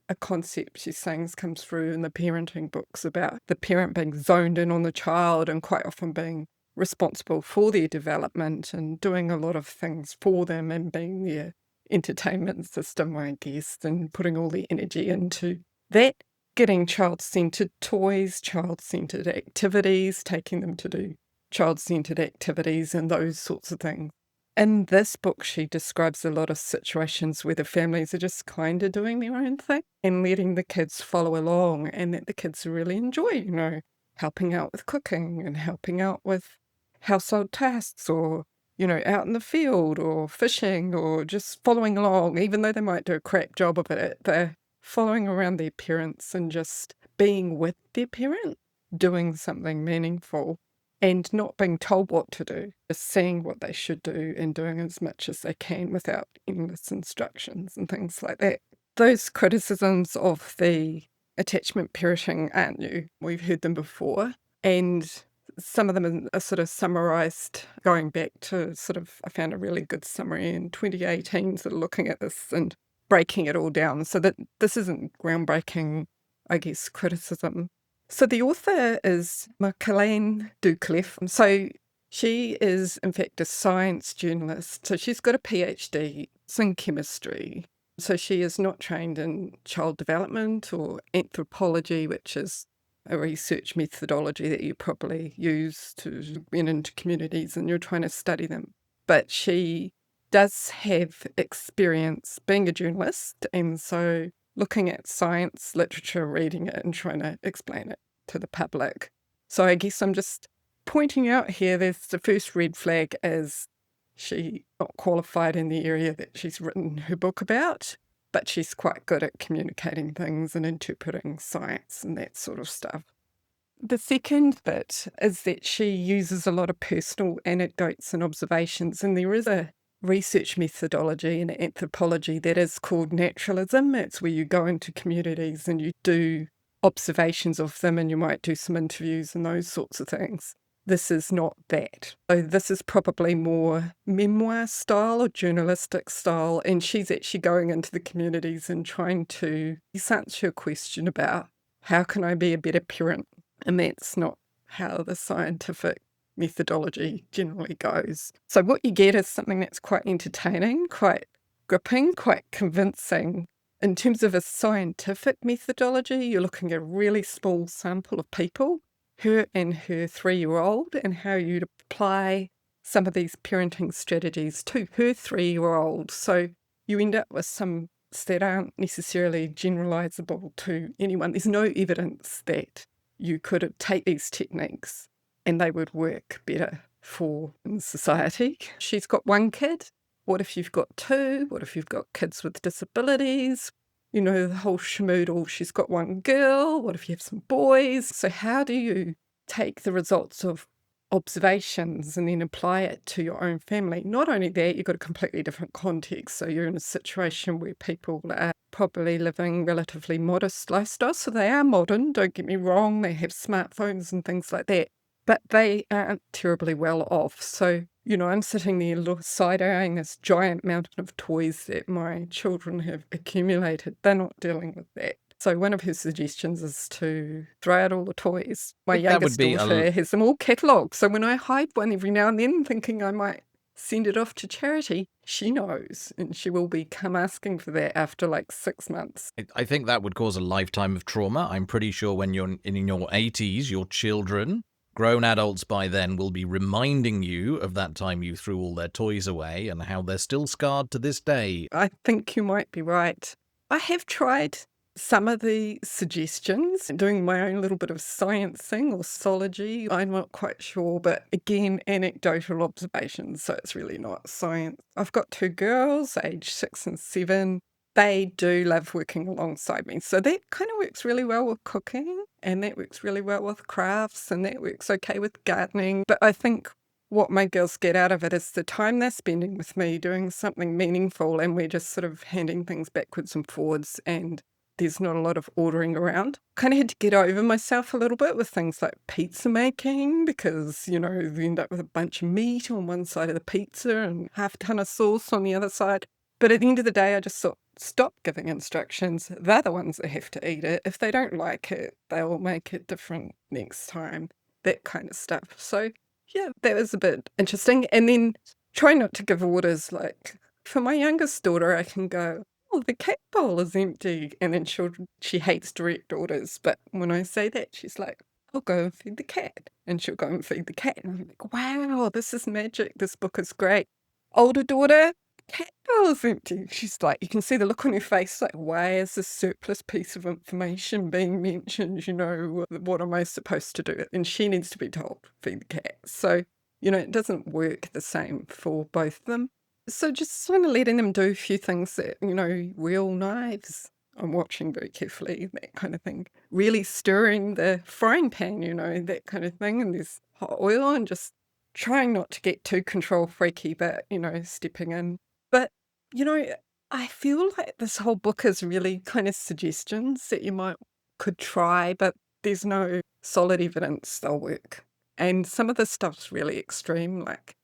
a concept she's saying comes through in the parenting books about the parent being zoned in on the child and quite often being responsible for their development and doing a lot of things for them and being their entertainment system, I guess, and putting all the energy into that. getting child-centred toys, child-centred activities, taking them to do child-centred activities and those sorts of things. In this book, she describes a lot of situations where the families are just kind of doing their own thing and letting the kids follow along, and that the kids really enjoy, helping out with cooking and helping out with household tasks, or, out in the field or fishing, or just following along. Even though they might do a crap job of it, they're following around their parents and just being with their parent, doing something meaningful. And not being told what to do, just seeing what they should do and doing as much as they can without endless instructions and things like that. Those criticisms of the attachment parenting aren't new. We've heard them before. And some of them are sort of summarised going back to I found a really good summary in 2018, sort of looking at this and breaking it all down, so that this isn't groundbreaking, I guess, criticism. So the author is Maclean Ducliffe. So she is, in fact, a science journalist. So she's got a PhD. It's in chemistry. So she is not trained in child development or anthropology, which is a research methodology that you probably use to get into communities and you're trying to study them. But she does have experience being a journalist, and so looking at science literature, reading it and trying to explain it to the public. So I guess I'm just pointing out here, there's the first red flag is she's not qualified in the area that she's written her book about, but she's quite good at communicating things and interpreting science and that sort of stuff. The second bit is that she uses a lot of personal anecdotes and observations, and there is a research methodology in anthropology that is called naturalism. It's where you go into communities and you do observations of them, and you might do some interviews and those sorts of things. This is not that. So this is probably more memoir style or journalistic style, and she's actually going into the communities and trying to answer a question about how can I be a better parent, and that's not how the scientific methodology generally goes. So what you get is something that's quite entertaining, quite gripping, quite convincing. In terms of a scientific methodology, you're looking at a really small sample of people, her and her 3-year-old, and how you'd apply some of these parenting strategies to her 3-year-old. So you end up with some that aren't necessarily generalizable to anyone. There's no evidence that you could take these techniques and they would work better for society. She's got 1 kid. What if you've got 2? What if you've got kids with disabilities? The whole schmoodle. She's got 1 girl. What if you have some boys? So how do you take the results of observations and then apply it to your own family? Not only that, you've got a completely different context. So you're in a situation where people are probably living relatively modest lifestyles. So they are modern, don't get me wrong. They have smartphones and things like that. But they aren't terribly well off. So, I'm sitting there side-eyeing this giant mountain of toys that my children have accumulated. They're not dealing with that. So one of her suggestions is to throw out all the toys. My youngest daughter has them all catalogued. So when I hide one every now and then, thinking I might send it off to charity, she knows, and she will come asking for that after 6 months. I think that would cause a lifetime of trauma. I'm pretty sure when you're in your 80s, your children, grown adults by then, will be reminding you of that time you threw all their toys away and how they're still scarred to this day. I think you might be right. I have tried some of the suggestions, doing my own little bit of sciencing or zoology. I'm not quite sure, but again, anecdotal observations, so it's really not science. I've got 2 girls, aged 6 and 7. They do love working alongside me. So that kind of works really well with cooking, and that works really well with crafts, and that works okay with gardening. But I think what my girls get out of it is the time they're spending with me doing something meaningful, and we're just sort of handing things backwards and forwards, and there's not a lot of ordering around. Kind of had to get over myself a little bit with things like pizza making, because, you end up with a bunch of meat on one side of the pizza and half a ton of sauce on the other side. But at the end of the day, I just thought, stop giving instructions. They're the ones that have to eat it. If they don't like it, they'll make it different next time. That kind of stuff. So, yeah, that was a bit interesting. And then try not to give orders. For my youngest daughter, I can go, oh, the cat bowl is empty. And then she hates direct orders. But when I say that, she's like, I'll go and feed the cat. And she'll go and feed the cat. And I'm like, wow, this is magic. This book is great. Older daughter, cat bowl is empty. She's like, you can see the look on her face, like, why is this surplus piece of information being mentioned? What am I supposed to do? And she needs to be told, feed the cat. So, it doesn't work the same for both of them. So just kind of letting them do a few things that, real knives. I'm watching very carefully, that kind of thing. Really stirring the frying pan, that kind of thing. And there's hot oil, and just trying not to get too control freaky, but, stepping in. But, I feel like this whole book is really kind of suggestions that you could try, but there's no solid evidence they'll work. And some of the stuff's really extreme, like,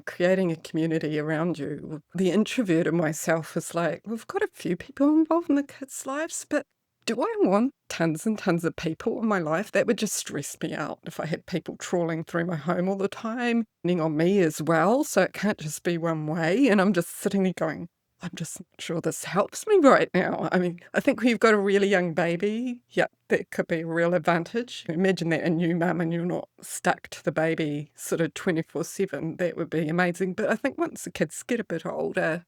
creating a community around you. The introvert in myself is like, we've got a few people involved in the kids' lives, but do I want tons and tons of people in my life? That would just stress me out if I had people trawling through my home all the time, depending on me as well. So it can't just be one way. And I'm just sitting there going, I'm just not sure this helps me right now. I mean, I think when you've got a really young baby, that could be a real advantage. Imagine that a new mum and you're not stuck to the baby sort of 24/7. That would be amazing. But I think once the kids get a bit older,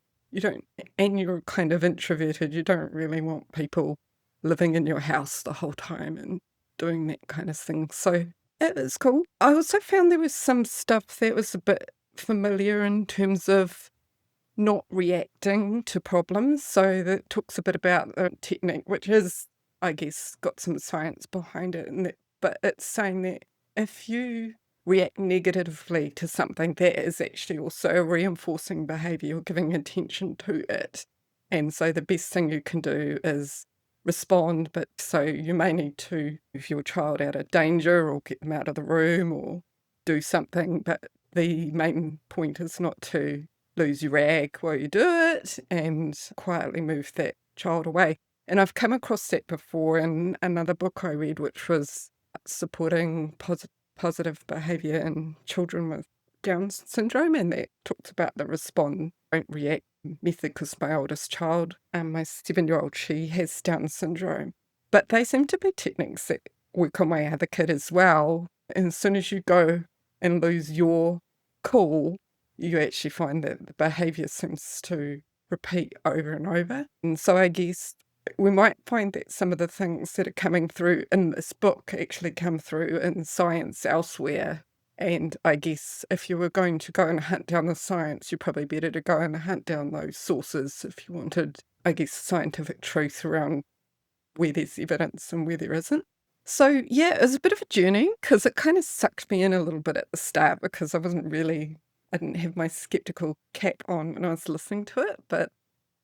and you're kind of introverted, you don't really want people living in your house the whole time and doing that kind of thing. So it was cool. I also found there was some stuff that was a bit familiar in terms of not reacting to problems. So that talks a bit about a technique, which is, I guess, got some science behind it. But it's saying that if you react negatively to something, that is actually also a reinforcing behavior. You're giving attention to it. And so the best thing you can do is respond. But so you may need to move your child out of danger or get them out of the room or do something. But the main point is not to lose your rag while you do it and quietly move that child away. And I've come across that before in another book I read, which was supporting positive behaviour in children with Down syndrome, and that talks about the respond, don't react method, because my oldest child, my 7-year-old, she has Down syndrome. But they seem to be techniques that work on my other kid as well. And as soon as you go and lose your cool, you actually find that the behaviour seems to repeat over and over. And so I guess we might find that some of the things that are coming through in this book actually come through in science elsewhere. And I guess if you were going to go and hunt down the science, you're probably better to go and hunt down those sources if you wanted, I guess, scientific truth around where there's evidence and where there isn't. So yeah, it was a bit of a journey because it kind of sucked me in a little bit at the start because I didn't have my skeptical cap on when I was listening to it.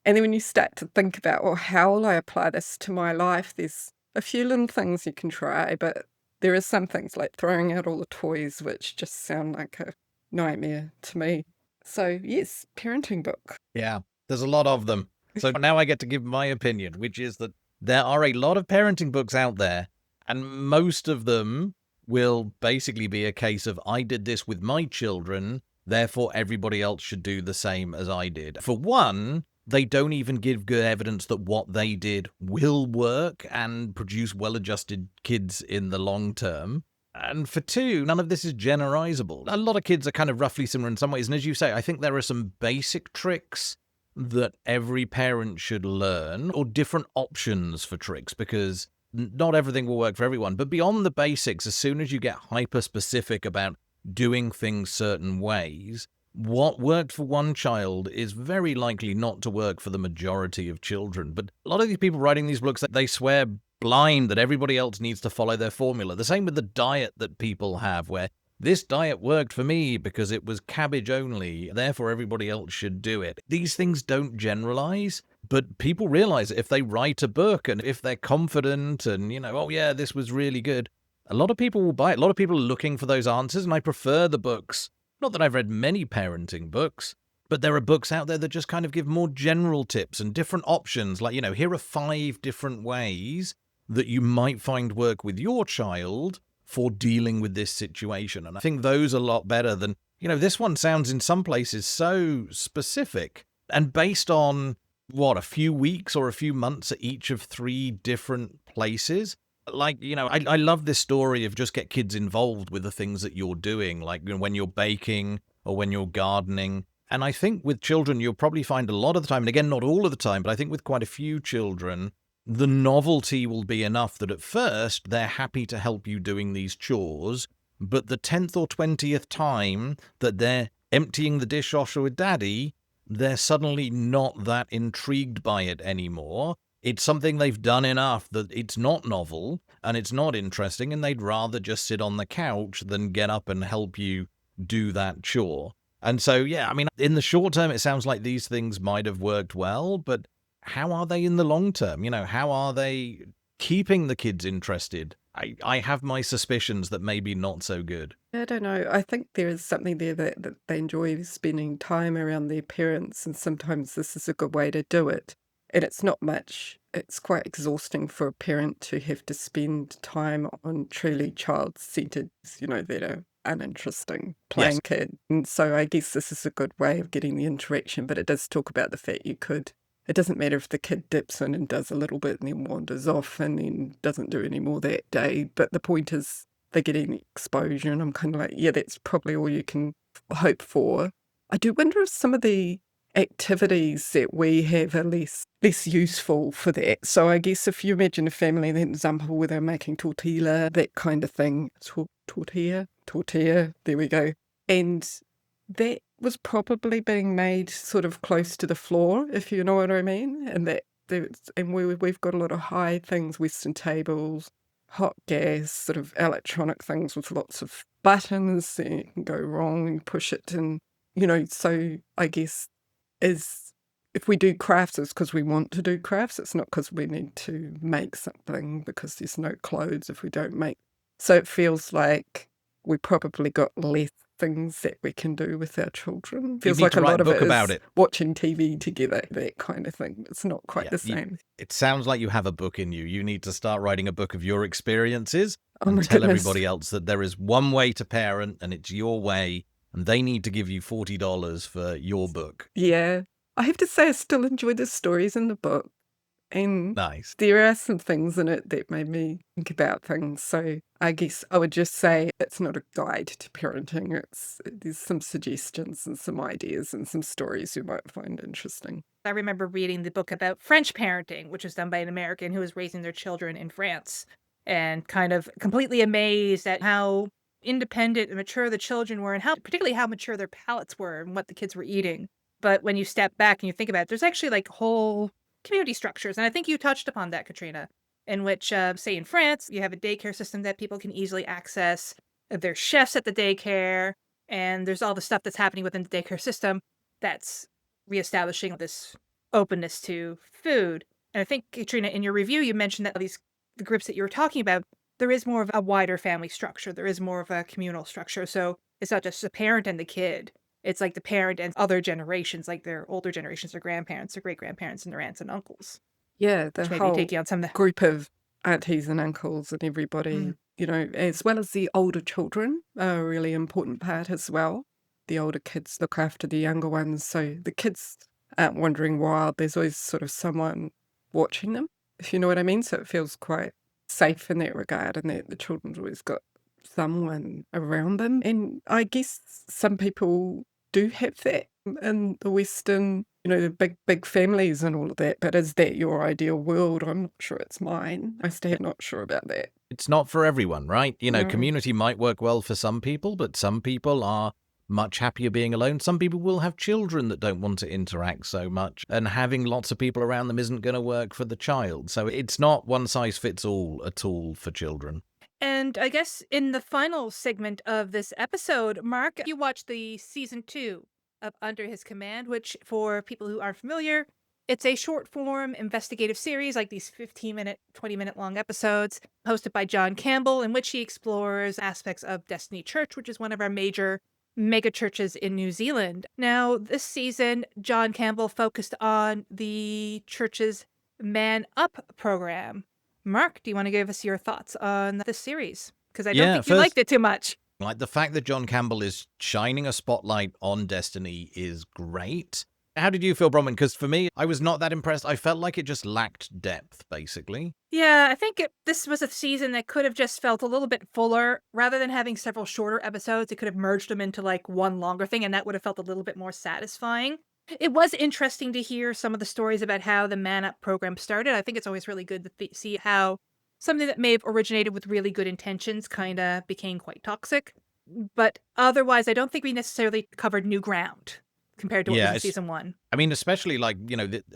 And then when you start to think about, well, how will I apply this to my life? There's a few little things you can try, but there are some things like throwing out all the toys, which just sound like a nightmare to me. So yes, parenting book. Yeah, there's a lot of them. So now I get to give my opinion, which is that there are a lot of parenting books out there, and most of them will basically be a case of, I did this with my children, therefore everybody else should do the same as I did. For one, they don't even give good evidence that what they did will work and produce well-adjusted kids in the long term. And for two, none of this is generalizable. A lot of kids are kind of roughly similar in some ways. And as you say, I think there are some basic tricks that every parent should learn, or different options for tricks, because not everything will work for everyone. But beyond the basics, as soon as you get hyper-specific about doing things certain ways, what worked for one child is very likely not to work for the majority of children. But a lot of these people writing these books, they swear blind that everybody else needs to follow their formula. The same with the diet that people have, where this diet worked for me because it was cabbage only, therefore everybody else should do it. These things don't generalize, but people realize that if they write a book and if they're confident and, oh yeah, this was really good, a lot of people will buy it. A lot of people are looking for those answers, and I prefer the books. Not that I've read many parenting books, but there are books out there that just kind of give more general tips and different options. Like, here are 5 different ways that you might find work with your child for dealing with this situation. And I think those are a lot better than, this one sounds in some places so specific and based on a few weeks or a few months at each of 3 different places. Like, I love this story of just get kids involved with the things that you're doing, like when you're baking or when you're gardening. And I think with children, you'll probably find a lot of the time, and again, not all of the time, but I think with quite a few children, the novelty will be enough that at first they're happy to help you doing these chores, but the 10th or 20th time that they're emptying the dishwasher with daddy, they're suddenly not that intrigued by it anymore. It's something they've done enough that it's not novel and it's not interesting, and they'd rather just sit on the couch than get up and help you do that chore. And so, yeah, I mean, in the short term, it sounds like these things might have worked well, but how are they in the long term? How are they keeping the kids interested? I have my suspicions that maybe not so good. I don't know. I think there is something there that they enjoy spending time around their parents, and sometimes this is a good way to do it. And it's not much. It's quite exhausting for a parent to have to spend time on truly child-centered, that are uninteresting, Yes. playing kid. And so I guess this is a good way of getting the interaction, but it does talk about the fact it doesn't matter if the kid dips in and does a little bit and then wanders off and then doesn't do any more that day. But the point is they're getting exposure, and I'm kind of like, yeah, that's probably all you can hope for. I do wonder if some of the activities that we have are less useful for that. So I guess if you imagine a family, an example where they're making tortilla, that kind of thing, tortilla, there we go. And that was probably being made sort of close to the floor, if you know what I mean. And we've got a lot of high things, Western tables, hot gas, sort of electronic things with lots of buttons that you can go wrong and push it. And, so I guess if we do crafts, it's because we want to do crafts. It's not because we need to make something, because there's no clothes if we don't make. So it feels like we probably got less things that we can do with our children. Feels need like to a write lot a of book it about is it. watching TV together, that kind of thing. It's not quite the same. It sounds like you have a book in you. You need to start writing a book of your experiences Oh my and tell goodness. everybody else that there is one way to parent and it's your way, and they need to give you $40 for your book. Yeah. I have to say I still enjoy the stories in the book. And Nice. there are some things in it that made me think about things. So I guess I would just say it's not a guide to parenting. There's some suggestions and some ideas and some stories you might find interesting. I remember reading the book about French parenting, which was done by an American who was raising their children in France, and kind of completely amazed at how independent and mature the children were, and particularly how mature their palates were and what the kids were eating. But when you step back and you think about it, there's actually like whole community structures. And I think you touched upon that, Katrina, in which, say in France, you have a daycare system that people can easily access. There's chefs at the daycare, and there's all the stuff that's happening within the daycare system that's reestablishing this openness to food. And I think, Katrina, in your review, you mentioned that the groups that you were talking about, there is more of a wider family structure. There is more of a communal structure. So it's not just the parent and the kid. It's like the parent and other generations, like their older generations, their grandparents, their great-grandparents, and their aunts and uncles. Yeah, the Which maybe whole take you on some of the... group of aunties and uncles and everybody, as well as the older children are a really important part as well. The older kids look after the younger ones, so the kids aren't wandering wild. There's always sort of someone watching them, if you know what I mean. So it feels quite safe in that regard, and that the children's always got someone around them. And I guess some people do have that in the Western, the big families and all of that. But is that your ideal world? I'm not sure it's mine. I still not sure about that. It's not for everyone, right? No. Community might work well for some people, but some people are much happier being alone. Some people will have children that don't want to interact so much, and having lots of people around them isn't going to work for the child. So it's not one size fits all at all for children. And I guess in the final segment of this episode, Mark, you watched the season 2 of Under His Command, which, for people who aren't familiar, it's a short form investigative series, like these 15-minute, 20-minute long episodes, hosted by John Campbell, in which he explores aspects of Destiny Church, which is one of our major mega churches in New Zealand. Now, this season, John Campbell focused on the church's Man Up program. Mark, do you want to give us your thoughts on this series? Because I don't think you liked it too much. Like, the fact that John Campbell is shining a spotlight on Destiny is great. How did you feel, Bronwyn? Because for me, I was not that impressed. I felt like it just lacked depth, basically. Yeah, I think this was a season that could have just felt a little bit fuller. Rather than having several shorter episodes, it could have merged them into like one longer thing, and that would have felt a little bit more satisfying. It was interesting to hear some of the stories about how the Man Up program started. I think it's always really good to see how something that may have originated with really good intentions kind of became quite toxic. But otherwise, I don't think we necessarily covered new ground compared to what was Yeah, in it's, season one. I mean, especially like,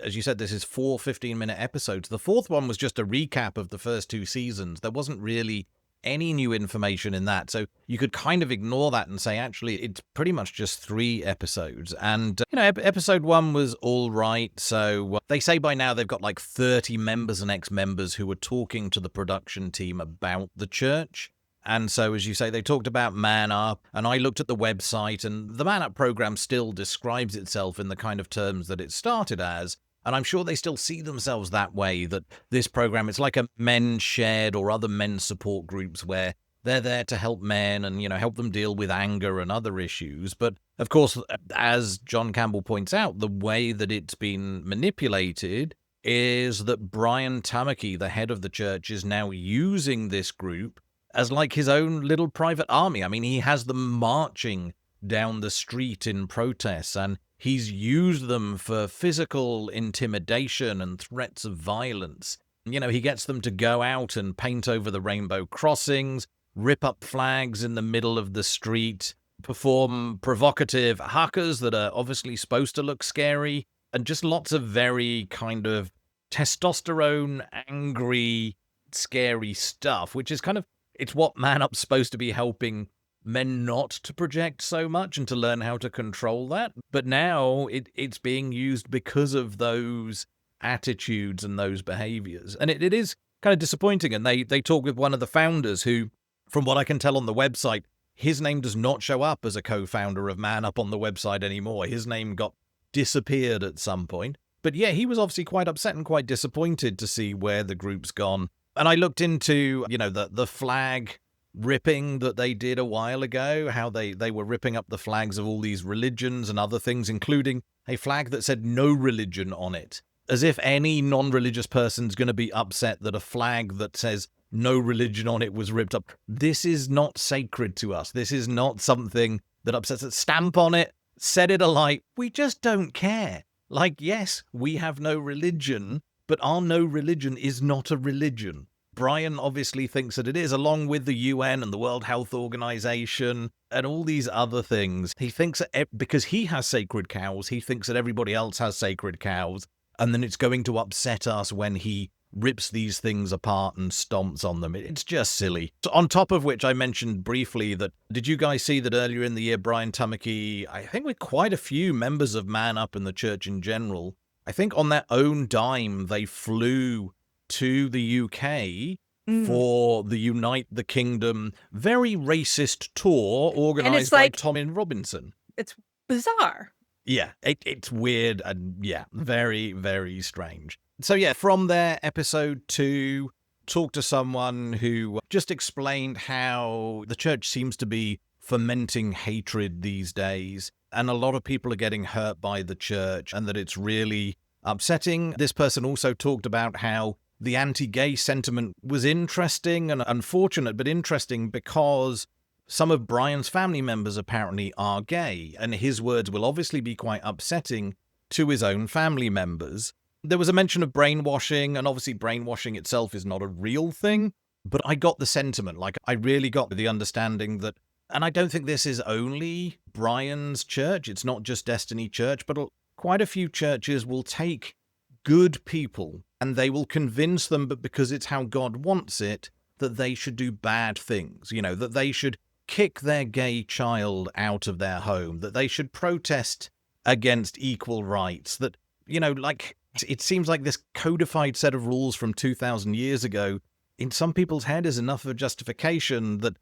as you said, this is 4 15-minute episodes. The fourth one was just a recap of the first 2 seasons. There wasn't really any new information in that. So you could kind of ignore that and say, actually, it's pretty much just 3 episodes. And, episode 1 was all right. So they say by now they've got like 30 members and ex-members who were talking to the production team about the church. And so, as you say, they talked about Man Up, and I looked at the website, and the Man Up program still describes itself in the kind of terms that it started as. And I'm sure they still see themselves that way, that this program, it's like a men shared or other men support groups where they're there to help men and, help them deal with anger and other issues. But of course, as John Campbell points out, the way that it's been manipulated is that Brian Tamaki, the head of the church, is now using this group as like his own little private army. I mean, he has them marching down the street in protests, and he's used them for physical intimidation and threats of violence. He gets them to go out and paint over the rainbow crossings, rip up flags in the middle of the street, perform provocative hakas that are obviously supposed to look scary, and just lots of very kind of testosterone, angry, scary stuff, which is kind of, it's what Man Up's supposed to be helping men not to project so much and to learn how to control that. But now it's being used because of those attitudes and those behaviors. And it is kind of disappointing. And they talk with one of the founders who, from what I can tell on the website, his name does not show up as a co-founder of Man Up on the website anymore. His name got disappeared at some point. But yeah, he was obviously quite upset and quite disappointed to see where the group's gone. And I looked into, the flag ripping that they did a while ago, how they were ripping up the flags of all these religions and other things, including a flag that said no religion on it. As if any non-religious person's going to be upset that a flag that says no religion on it was ripped up. This is not sacred to us. This is not something that upsets us. Stamp on it, set it alight. We just don't care. Like, yes, we have no religion, but our no religion is not a religion. Brian obviously thinks that it is, along with the UN and the World Health Organization and all these other things. He thinks that because he has sacred cows, he thinks that everybody else has sacred cows, and then it's going to upset us when he rips these things apart and stomps on them. It's just silly. So on top of which, I mentioned briefly that, did you guys see that earlier in the year, Brian Tamaki, I think with quite a few members of Man Up and the church in general, I think on their own dime, they flew to the UK for the Unite the Kingdom very racist tour organized by Tom and Robinson. It's bizarre. Yeah, it's weird and very, very strange. So yeah, from there, episode 2, talked to someone who just explained how the church seems to be fomenting hatred these days, and a lot of people are getting hurt by the church, and that it's really upsetting. This person also talked about how the anti-gay sentiment was interesting and unfortunate, but interesting because some of Brian's family members apparently are gay, and his words will obviously be quite upsetting to his own family members. There was a mention of brainwashing, and obviously brainwashing itself is not a real thing, but I got the sentiment, like I really got the understanding that, and I don't think this is only Brian's church, it's not just Destiny Church, but quite a few churches will take good people and they will convince them, but because it's how God wants it, that they should do bad things, that they should kick their gay child out of their home, that they should protest against equal rights, that, like, it seems like this codified set of rules from 2,000 years ago, in some people's head is enough of a justification that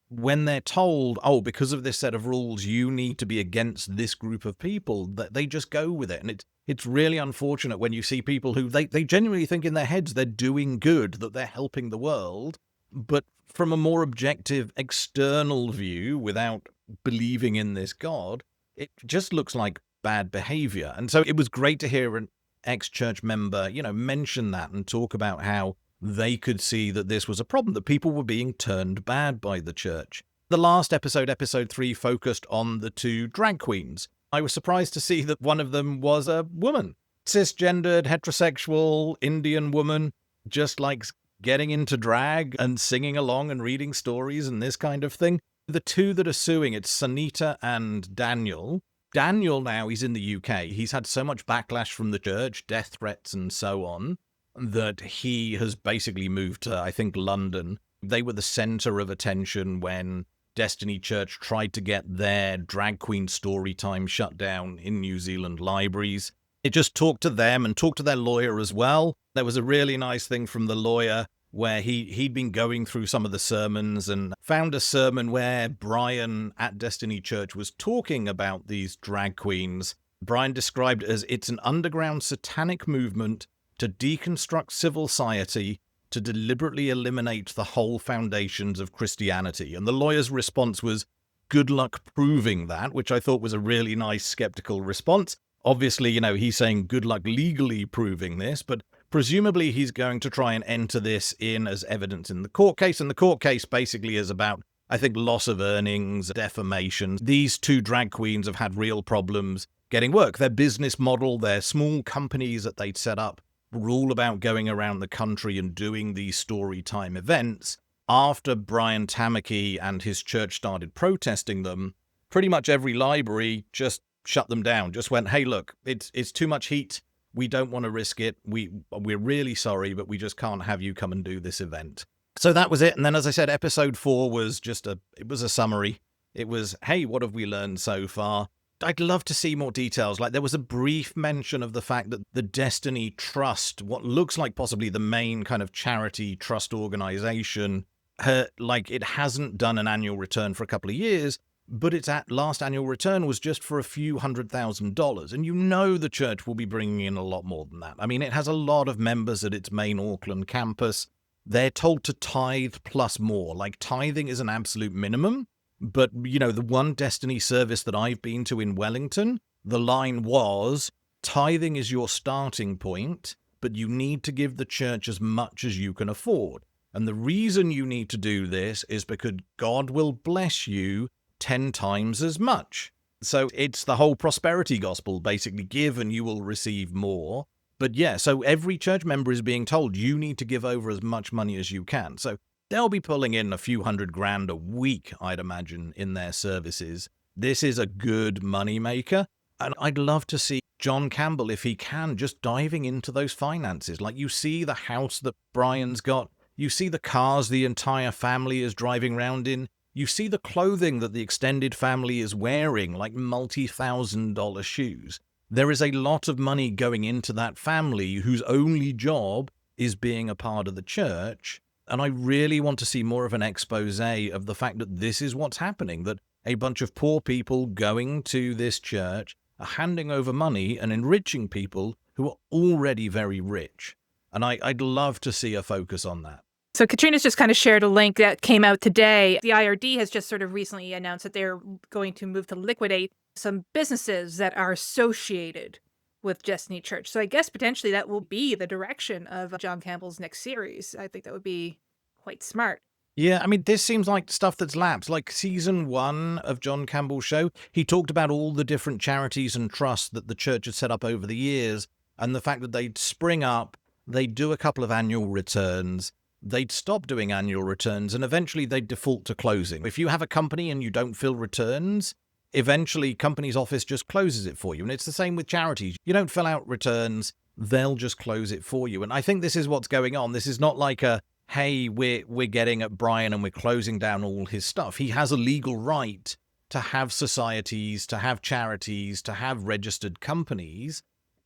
when they're told, oh, because of this set of rules, you need to be against this group of people, that they just go with it. And it's really unfortunate when you see people who they genuinely think in their heads they're doing good, that they're helping the world, but from a more objective external view, without believing in this God, it just looks like bad behavior. And so it was great to hear an ex-church member, mention that and talk about how they could see that this was a problem, that people were being turned bad by the church. The last episode, episode 3, focused on the 2 drag queens. I was surprised to see that one of them was a woman. Cisgendered, heterosexual, Indian woman, just likes getting into drag and singing along and reading stories and this kind of thing. The 2 that are suing, it's Sanita and Daniel. Daniel now, he's in the UK. He's had so much backlash from the church, death threats and so on, that he has basically moved to, I think, London. They were the center of attention when Destiny Church tried to get their drag queen story time shut down in New Zealand libraries. It just talked to them and talked to their lawyer as well. There was a really nice thing from the lawyer where he'd been going through some of the sermons and found a sermon where Brian at Destiny Church was talking about these drag queens. Brian described it as it's an underground satanic movement to deconstruct civil society, to deliberately eliminate the whole foundations of Christianity. And the lawyer's response was, good luck proving that, which I thought was a really nice skeptical response. Obviously, he's saying good luck legally proving this, but presumably he's going to try and enter this in as evidence in the court case. And the court case basically is about, I think, loss of earnings, defamation. These 2 drag queens have had real problems getting work. Their business model, their small companies that they'd set up, were all about going around the country and doing these story time events. After Brian Tamaki and his church started protesting them, pretty much every library just shut them down, just went, hey, look, it's too much heat. We don't want to risk it. We're really sorry, but we just can't have you come and do this event. So that was it. And then, as I said, episode 4 was it was a summary. It was, hey, what have we learned so far? I'd love to see more details. Like, there was a brief mention of the fact that the Destiny Trust, what looks like possibly the main kind of charity trust organization, it hasn't done an annual return for a couple of years, but its last annual return was just for a few $100,000. And the church will be bringing in a lot more than that. I mean, it has a lot of members at its main Auckland campus. They're told to tithe plus more. Like, tithing is an absolute minimum. But, the one Destiny service that I've been to in Wellington, the line was, tithing is your starting point, but you need to give the church as much as you can afford. And the reason you need to do this is because God will bless you 10 times as much. So it's the whole prosperity gospel, basically, give and you will receive more. But yeah, so every church member is being told you need to give over as much money as you can. So they'll be pulling in a few $100,000 a week, I'd imagine, in their services. This is a good money maker. And I'd love to see John Campbell, if he can, just diving into those finances. Like, you see the house that Brian's got. You see the cars the entire family is driving around in. You see the clothing that the extended family is wearing, like multi-$1,000 shoes. There is a lot of money going into that family whose only job is being a part of the church. And I really want to see more of an expose of the fact that this is what's happening, that a bunch of poor people going to this church are handing over money and enriching people who are already very rich. And I'd love to see a focus on that. So Katrina's just kind of shared a link that came out today. The IRD has just sort of recently announced that they're going to move to liquidate some businesses that are associated with Destiny Church. So I guess potentially that will be the direction of John Campbell's next series. I think that would be quite smart. Yeah, I mean, this seems like stuff that's lapsed. Like season 1 of John Campbell's show, he talked about all the different charities and trusts that the church had set up over the years, and the fact that they'd spring up, they'd do a couple of annual returns, they'd stop doing annual returns, and eventually they'd default to closing. If you have a company and you don't fill returns, eventually company's office just closes it for you. And it's the same with charities. You don't fill out returns, they'll just close it for you. And I think this is what's going on. This is not like a, hey, we're getting at Brian and we're closing down all his stuff. He has a legal right to have societies, to have charities, to have registered companies.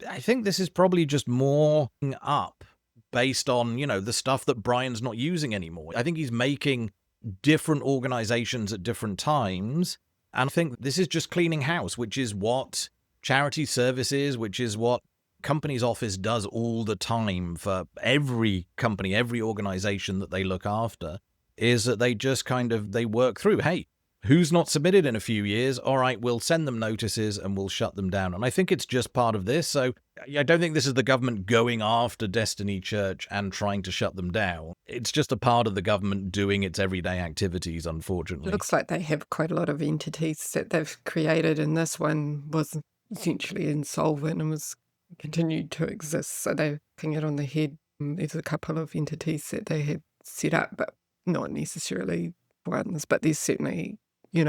I think this is probably just more up based on, the stuff that Brian's not using anymore. I think he's making different organizations at different times. And I think this is just cleaning house, which is what charity services, which is what company's office does all the time for every company, every organization that they look after, is that they just they work through, hey, Who's not submitted in a few years? All right, we'll send them notices and we'll shut them down. And I think it's just part of this. So I don't think this is the government going after Destiny Church and trying to shut them down. It's just a part of the government doing its everyday activities, It unfortunately. looks like they have quite a lot of entities that they've created, and this one was essentially insolvent and was continued to exist. So they're looking it on the head. There's a couple of entities that they had set up, but not necessarily ones. But there's certainly,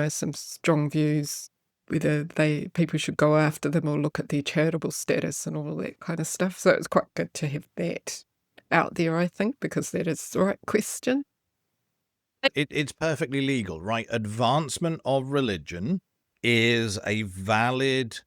some strong views whether people should go after them or look at their charitable status and all that kind of stuff. So it's quite good to have that out there, I think, because that is the right question. It's perfectly legal, right? Advancement of religion is a valid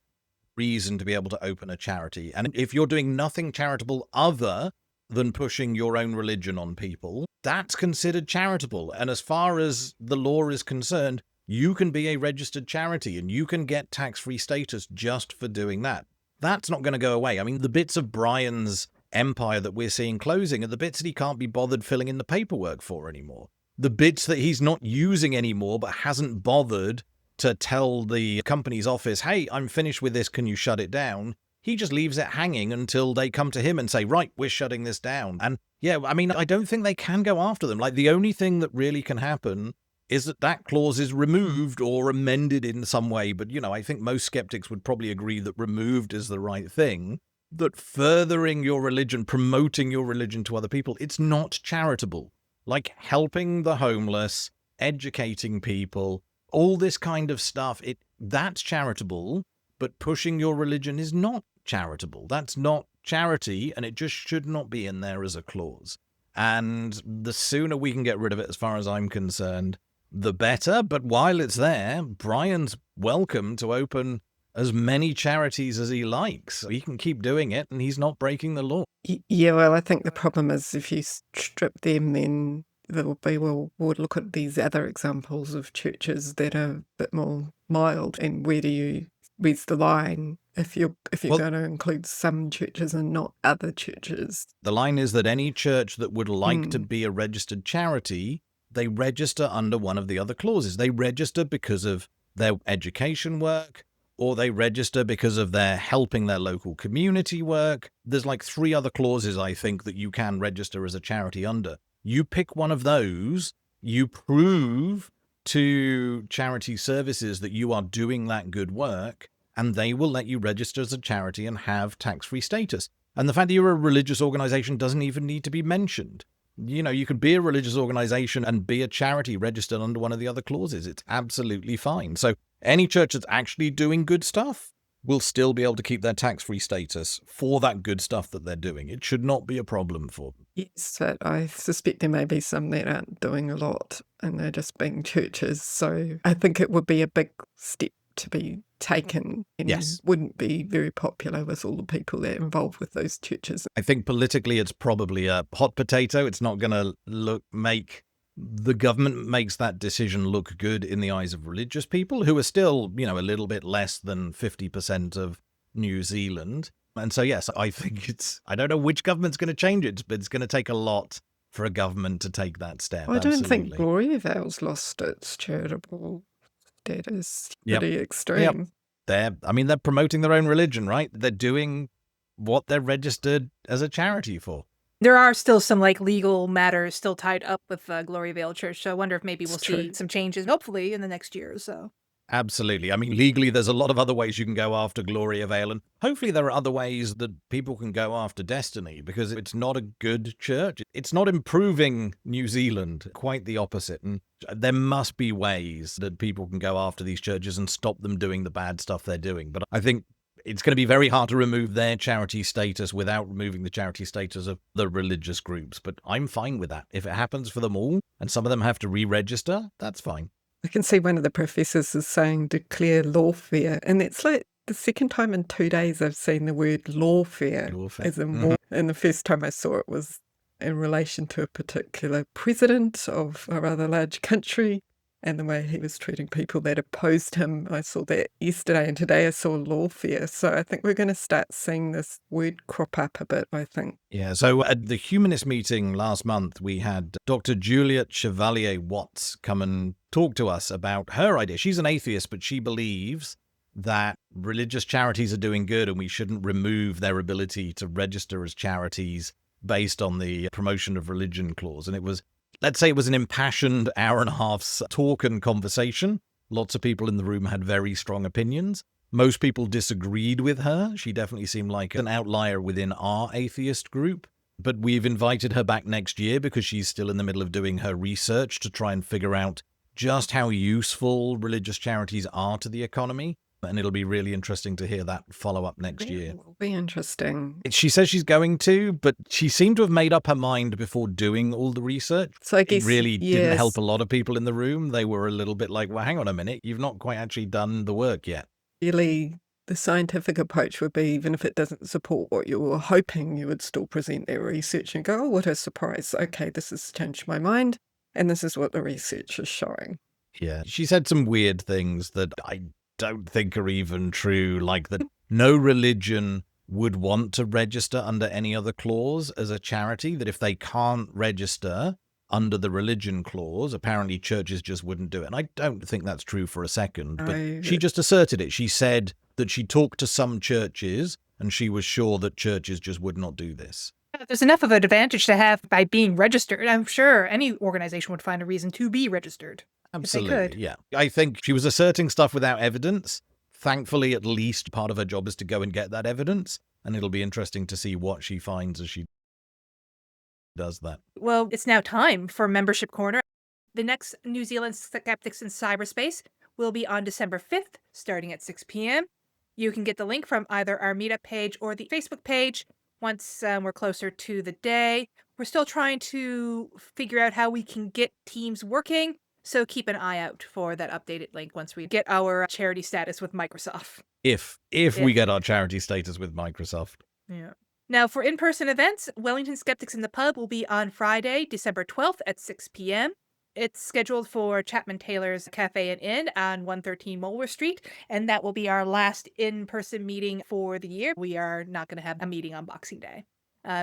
reason to be able to open a charity. And if you're doing nothing charitable other than pushing your own religion on people, that's considered charitable. And as far as the law is concerned, you can be a registered charity and you can get tax-free status just for doing that. That's not going to go away. I mean, the bits of Brian's empire that we're seeing closing are the bits that he can't be bothered filling in the paperwork for anymore. The bits that he's not using anymore but hasn't bothered to tell the company's office, hey, I'm finished with this, can you shut it down? He just leaves it hanging until they come to him and say, right, we're shutting this down. And yeah, I mean, I don't think they can go after them. Like, the only thing that really can happen is that clause is removed or amended in some way. But, I think most skeptics would probably agree that removed is the right thing. That furthering your religion, promoting your religion to other people, it's not charitable. Like helping the homeless, educating people, all this kind of stuff, that's charitable, but pushing your religion is not charitable. That's not charity, and it just should not be in there as a clause. And the sooner we can get rid of it, as far as I'm concerned, the better. But while it's there, Brian's welcome to open as many charities as he likes. He can keep doing it, and he's not breaking the law. Yeah, well, I think the problem is if you strip them, then there will be, we'll look at these other examples of churches that are a bit more mild, and where's the line if you're going to include some churches and not other churches? The line is that any church that would like to be a registered charity, they register under one of the other clauses. They register because of their education work, or they register because of their helping their local community work. There's like 3 other clauses, I think, that you can register as a charity under. You pick one of those, you prove to charity services that you are doing that good work, and they will let you register as a charity and have tax-free status. And the fact that you're a religious organization doesn't even need to be mentioned. You could be a religious organization and be a charity registered under one of the other clauses. It's absolutely fine. So any church that's actually doing good stuff will still be able to keep their tax-free status for that good stuff that they're doing. It should not be a problem for them. Yes, but I suspect there may be some that aren't doing a lot and they're just being churches. So I think it would be a big step to be taken, and Yes. wouldn't be very popular with all the people that are involved with those churches. I think politically it's probably a hot potato. It's not going to make the government makes that decision look good in the eyes of religious people who are still, a little bit less than 50% of New Zealand. And so, yes, I think I don't know which government's going to change it, but it's going to take a lot for a government to take that step. I don't think Absolutely. Gloriavale's lost its charitable status. Yep. Pretty extreme. They're promoting their own religion, right? They're doing what they're registered as a charity for. There are still some legal matters still tied up with Glory Vale Church, so I wonder if maybe we'll It's see true. some changes, hopefully, in the next year or so. Absolutely. I mean, legally, there's a lot of other ways you can go after Gloria Vale, and hopefully there are other ways that people can go after Destiny, because it's not a good church. It's not improving New Zealand, quite the opposite. And there must be ways that people can go after these churches and stop them doing the bad stuff they're doing. But I think it's going to be very hard to remove their charity status without removing the charity status of the religious groups. But I'm fine with that. If it happens for them all, and some of them have to re-register, that's fine. I can see one of the professors is saying declare lawfare, and that's like the second time in 2 days I've seen the word lawfare, Lawfare. as in war. And the first time I saw it was in relation to a particular president of a rather large country, and the way he was treating people that opposed him. I saw that yesterday, and today I saw lawfare. So I think we're going to start seeing this word crop up a bit, I think. Yeah, so at the Humanist meeting last month, we had Dr. Juliet Chevalier-Watts come and talk to us about her idea. She's an atheist, but she believes that religious charities are doing good and we shouldn't remove their ability to register as charities based on the promotion of religion clause. And it was, let's say it was an impassioned hour and a half's talk and conversation. Lots of people in the room had very strong opinions. Most people disagreed with her. She definitely seemed like an outlier within our atheist group. But we've invited her back next year because she's still in the middle of doing her research to try and figure out just how useful religious charities are to the economy. And it'll be really interesting to hear that follow up next year. It will be interesting. She says she's going to, but she seemed to have made up her mind before doing all the research. So I guess It really didn't yes. help a lot of people in the room. They were a little bit like, well, hang on a minute, you've not quite actually done the work yet. Really, the scientific approach would be, even if it doesn't support what you were hoping, you would still present their research and go, oh, what a surprise. Okay, this has changed my mind, and this is what the research is showing. Yeah, she said some weird things that I don't think are even true, like that no religion would want to register under any other clause as a charity, that if they can't register under the religion clause, apparently churches just wouldn't do it. And I don't think that's true for a second, but she just asserted it. She said that she talked to some churches and she was sure that churches just would not do this. There's enough of an advantage to have by being registered. I'm sure any organization would find a reason to be registered. Absolutely, yeah. I think she was asserting stuff without evidence. Thankfully, at least part of her job is to go and get that evidence, and it'll be interesting to see what she finds as she does that. Well, it's now time for Membership Corner. The next New Zealand Skeptics in Cyberspace will be on December 5th, starting at 6 p.m. You can get the link from either our meetup page or the Facebook page once we're closer to the day. We're still trying to figure out how we can get teams working. So keep an eye out for that updated link once we get our charity status with Microsoft. If we get our charity status with Microsoft. Yeah. Now, for in-person events, Wellington Skeptics in the Pub will be on Friday, December 12th at 6 p.m. It's scheduled for Chapman Taylor's Cafe and Inn on 113 Mulwer Street, and that will be our last in-person meeting for the year. We are not going to have a meeting on Boxing Day.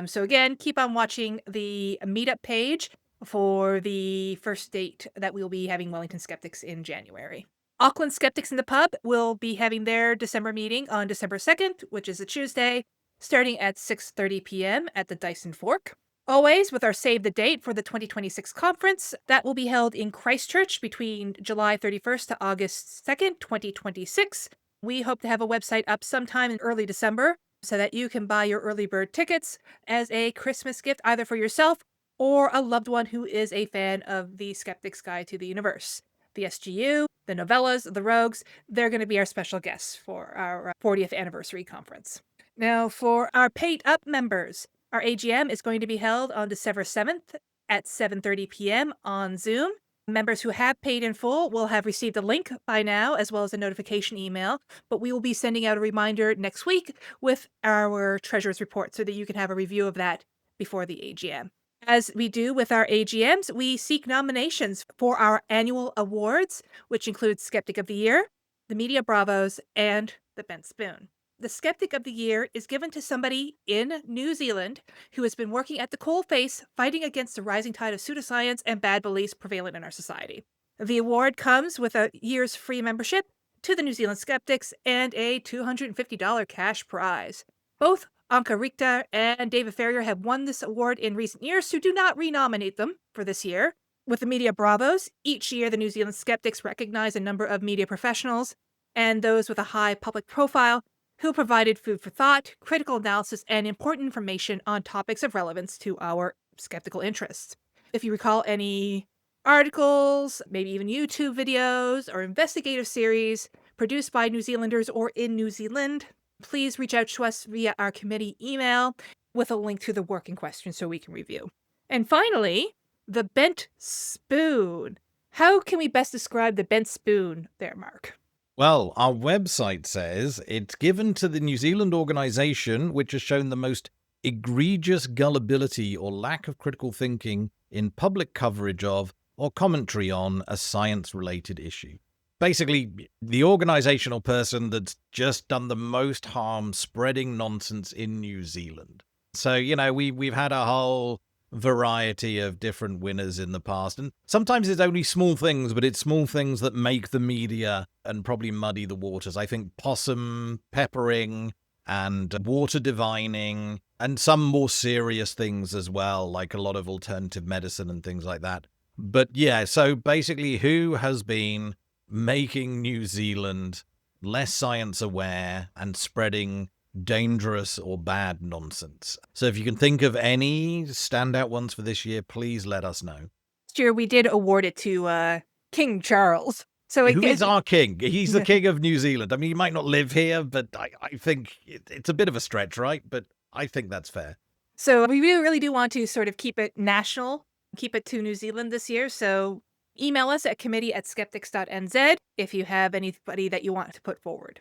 So again, keep on watching the meetup page for the first date that we'll be having Wellington Skeptics in January. Auckland Skeptics in the Pub will be having their December meeting on December 2nd, which is a Tuesday, starting at 6:30 p.m. at the Dyson Fork. Always with our save the date for the 2026 conference, that will be held in Christchurch between July 31st to August 2nd, 2026. We hope to have a website up sometime in early December so that you can buy your early bird tickets as a Christmas gift either for yourself or a loved one who is a fan of the Skeptic's Guide to the Universe. The SGU, the Novellas, the Rogues, they're going to be our special guests for our 40th anniversary conference. Now, for our paid-up members, our AGM is going to be held on December 7th at 7:30 p.m. on Zoom. Members who have paid in full will have received a link by now, as well as a notification email, but we will be sending out a reminder next week with our Treasurer's Report so that you can have a review of that before the AGM. As we do with our AGMs, we seek nominations for our annual awards, which include Skeptic of the Year, the Media Bravos, and the Bent Spoon. The Skeptic of the Year is given to somebody in New Zealand who has been working at the coalface fighting against the rising tide of pseudoscience and bad beliefs prevalent in our society. The award comes with a year's free membership to the New Zealand Skeptics and a $250 cash prize. Both Anka Richter and David Ferrier have won this award in recent years, so do not renominate them for this year. With the Media Bravos, each year the New Zealand Skeptics recognize a number of media professionals and those with a high public profile who provided food for thought, critical analysis, and important information on topics of relevance to our skeptical interests. If you recall any articles, maybe even YouTube videos or investigative series produced by New Zealanders or in New Zealand, please reach out to us via our committee email with a link to the work in question so we can review. And finally, the Bent Spoon. How can we best describe the Bent Spoon there, Mark? Well, our website says it's given to the New Zealand organisation which has shown the most egregious gullibility or lack of critical thinking in public coverage of, or commentary on a science-related issue. Basically, the organizational person that's just done the most harm spreading nonsense in New Zealand. So, we've had a whole variety of different winners in the past, and sometimes it's only small things, but it's small things that make the media and probably muddy the waters. I think possum peppering and water divining, and some more serious things as well, like a lot of alternative medicine and things like that. But yeah, so basically, who has been making New Zealand less science aware and spreading dangerous or bad nonsense? So if you can think of any standout ones for this year, please let us know. Last year we did award it to King Charles. So Who is our king? He's the king of New Zealand. I mean, he might not live here, but I think it's a bit of a stretch, right? But I think that's fair. So we really do want to sort of keep it national, keep it to New Zealand this year. So email us at committee@skeptics.nz if you have anybody that you want to put forward.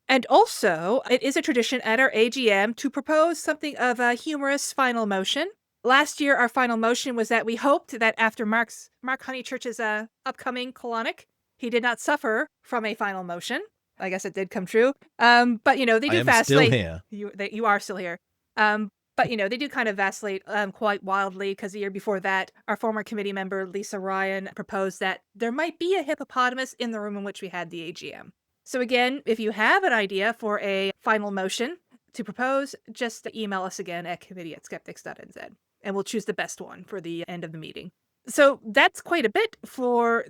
And also, it is a tradition at our AGM to propose something of a humorous final motion. Last year, our final motion was that we hoped that after Mark Honeychurch's upcoming colonic, he did not suffer from a final motion. I guess it did come true. But, they do I am vacillate. still here. You are still here. But, they do kind of vacillate quite wildly because the year before that, our former committee member, Lisa Ryan, proposed that there might be a hippopotamus in the room in which we had the AGM. So again, if you have an idea for a final motion to propose, just email us again at committee@skeptics.nz, and we'll choose the best one for the end of the meeting. So that's quite a bit for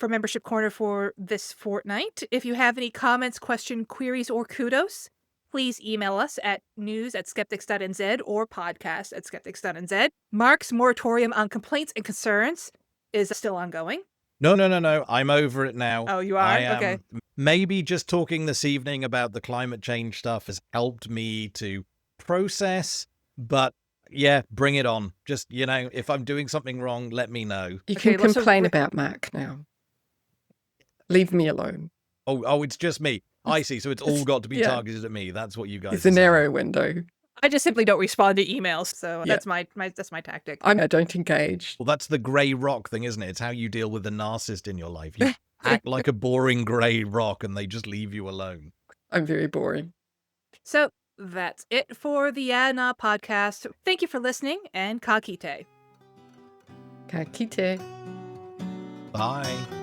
Membership Corner for this fortnight. If you have any comments, questions, queries, or kudos, please email us at news@skeptics.nz or podcast@skeptics.nz. Mark's moratorium on complaints and concerns is still ongoing. No. I'm over it now. Oh, you are? Okay. Maybe just talking this evening about the climate change stuff has helped me to process, but yeah, bring it on. Just, if I'm doing something wrong, let me know. You Okay, can complain about Mark now. Leave me alone. Oh, it's just me. I see. So it's all got to be yeah. targeted at me. That's what you guys It's a are saying. narrow window. I just simply don't respond to emails, so Yeah. that's my tactic. I don't engage. Well, that's the grey rock thing, isn't it? It's how you deal with the narcissist in your life. You act like a boring grey rock and they just leave you alone. I'm very boring. So that's it for the Yana podcast. Thank you for listening, and ka kite. Ka kite. Bye.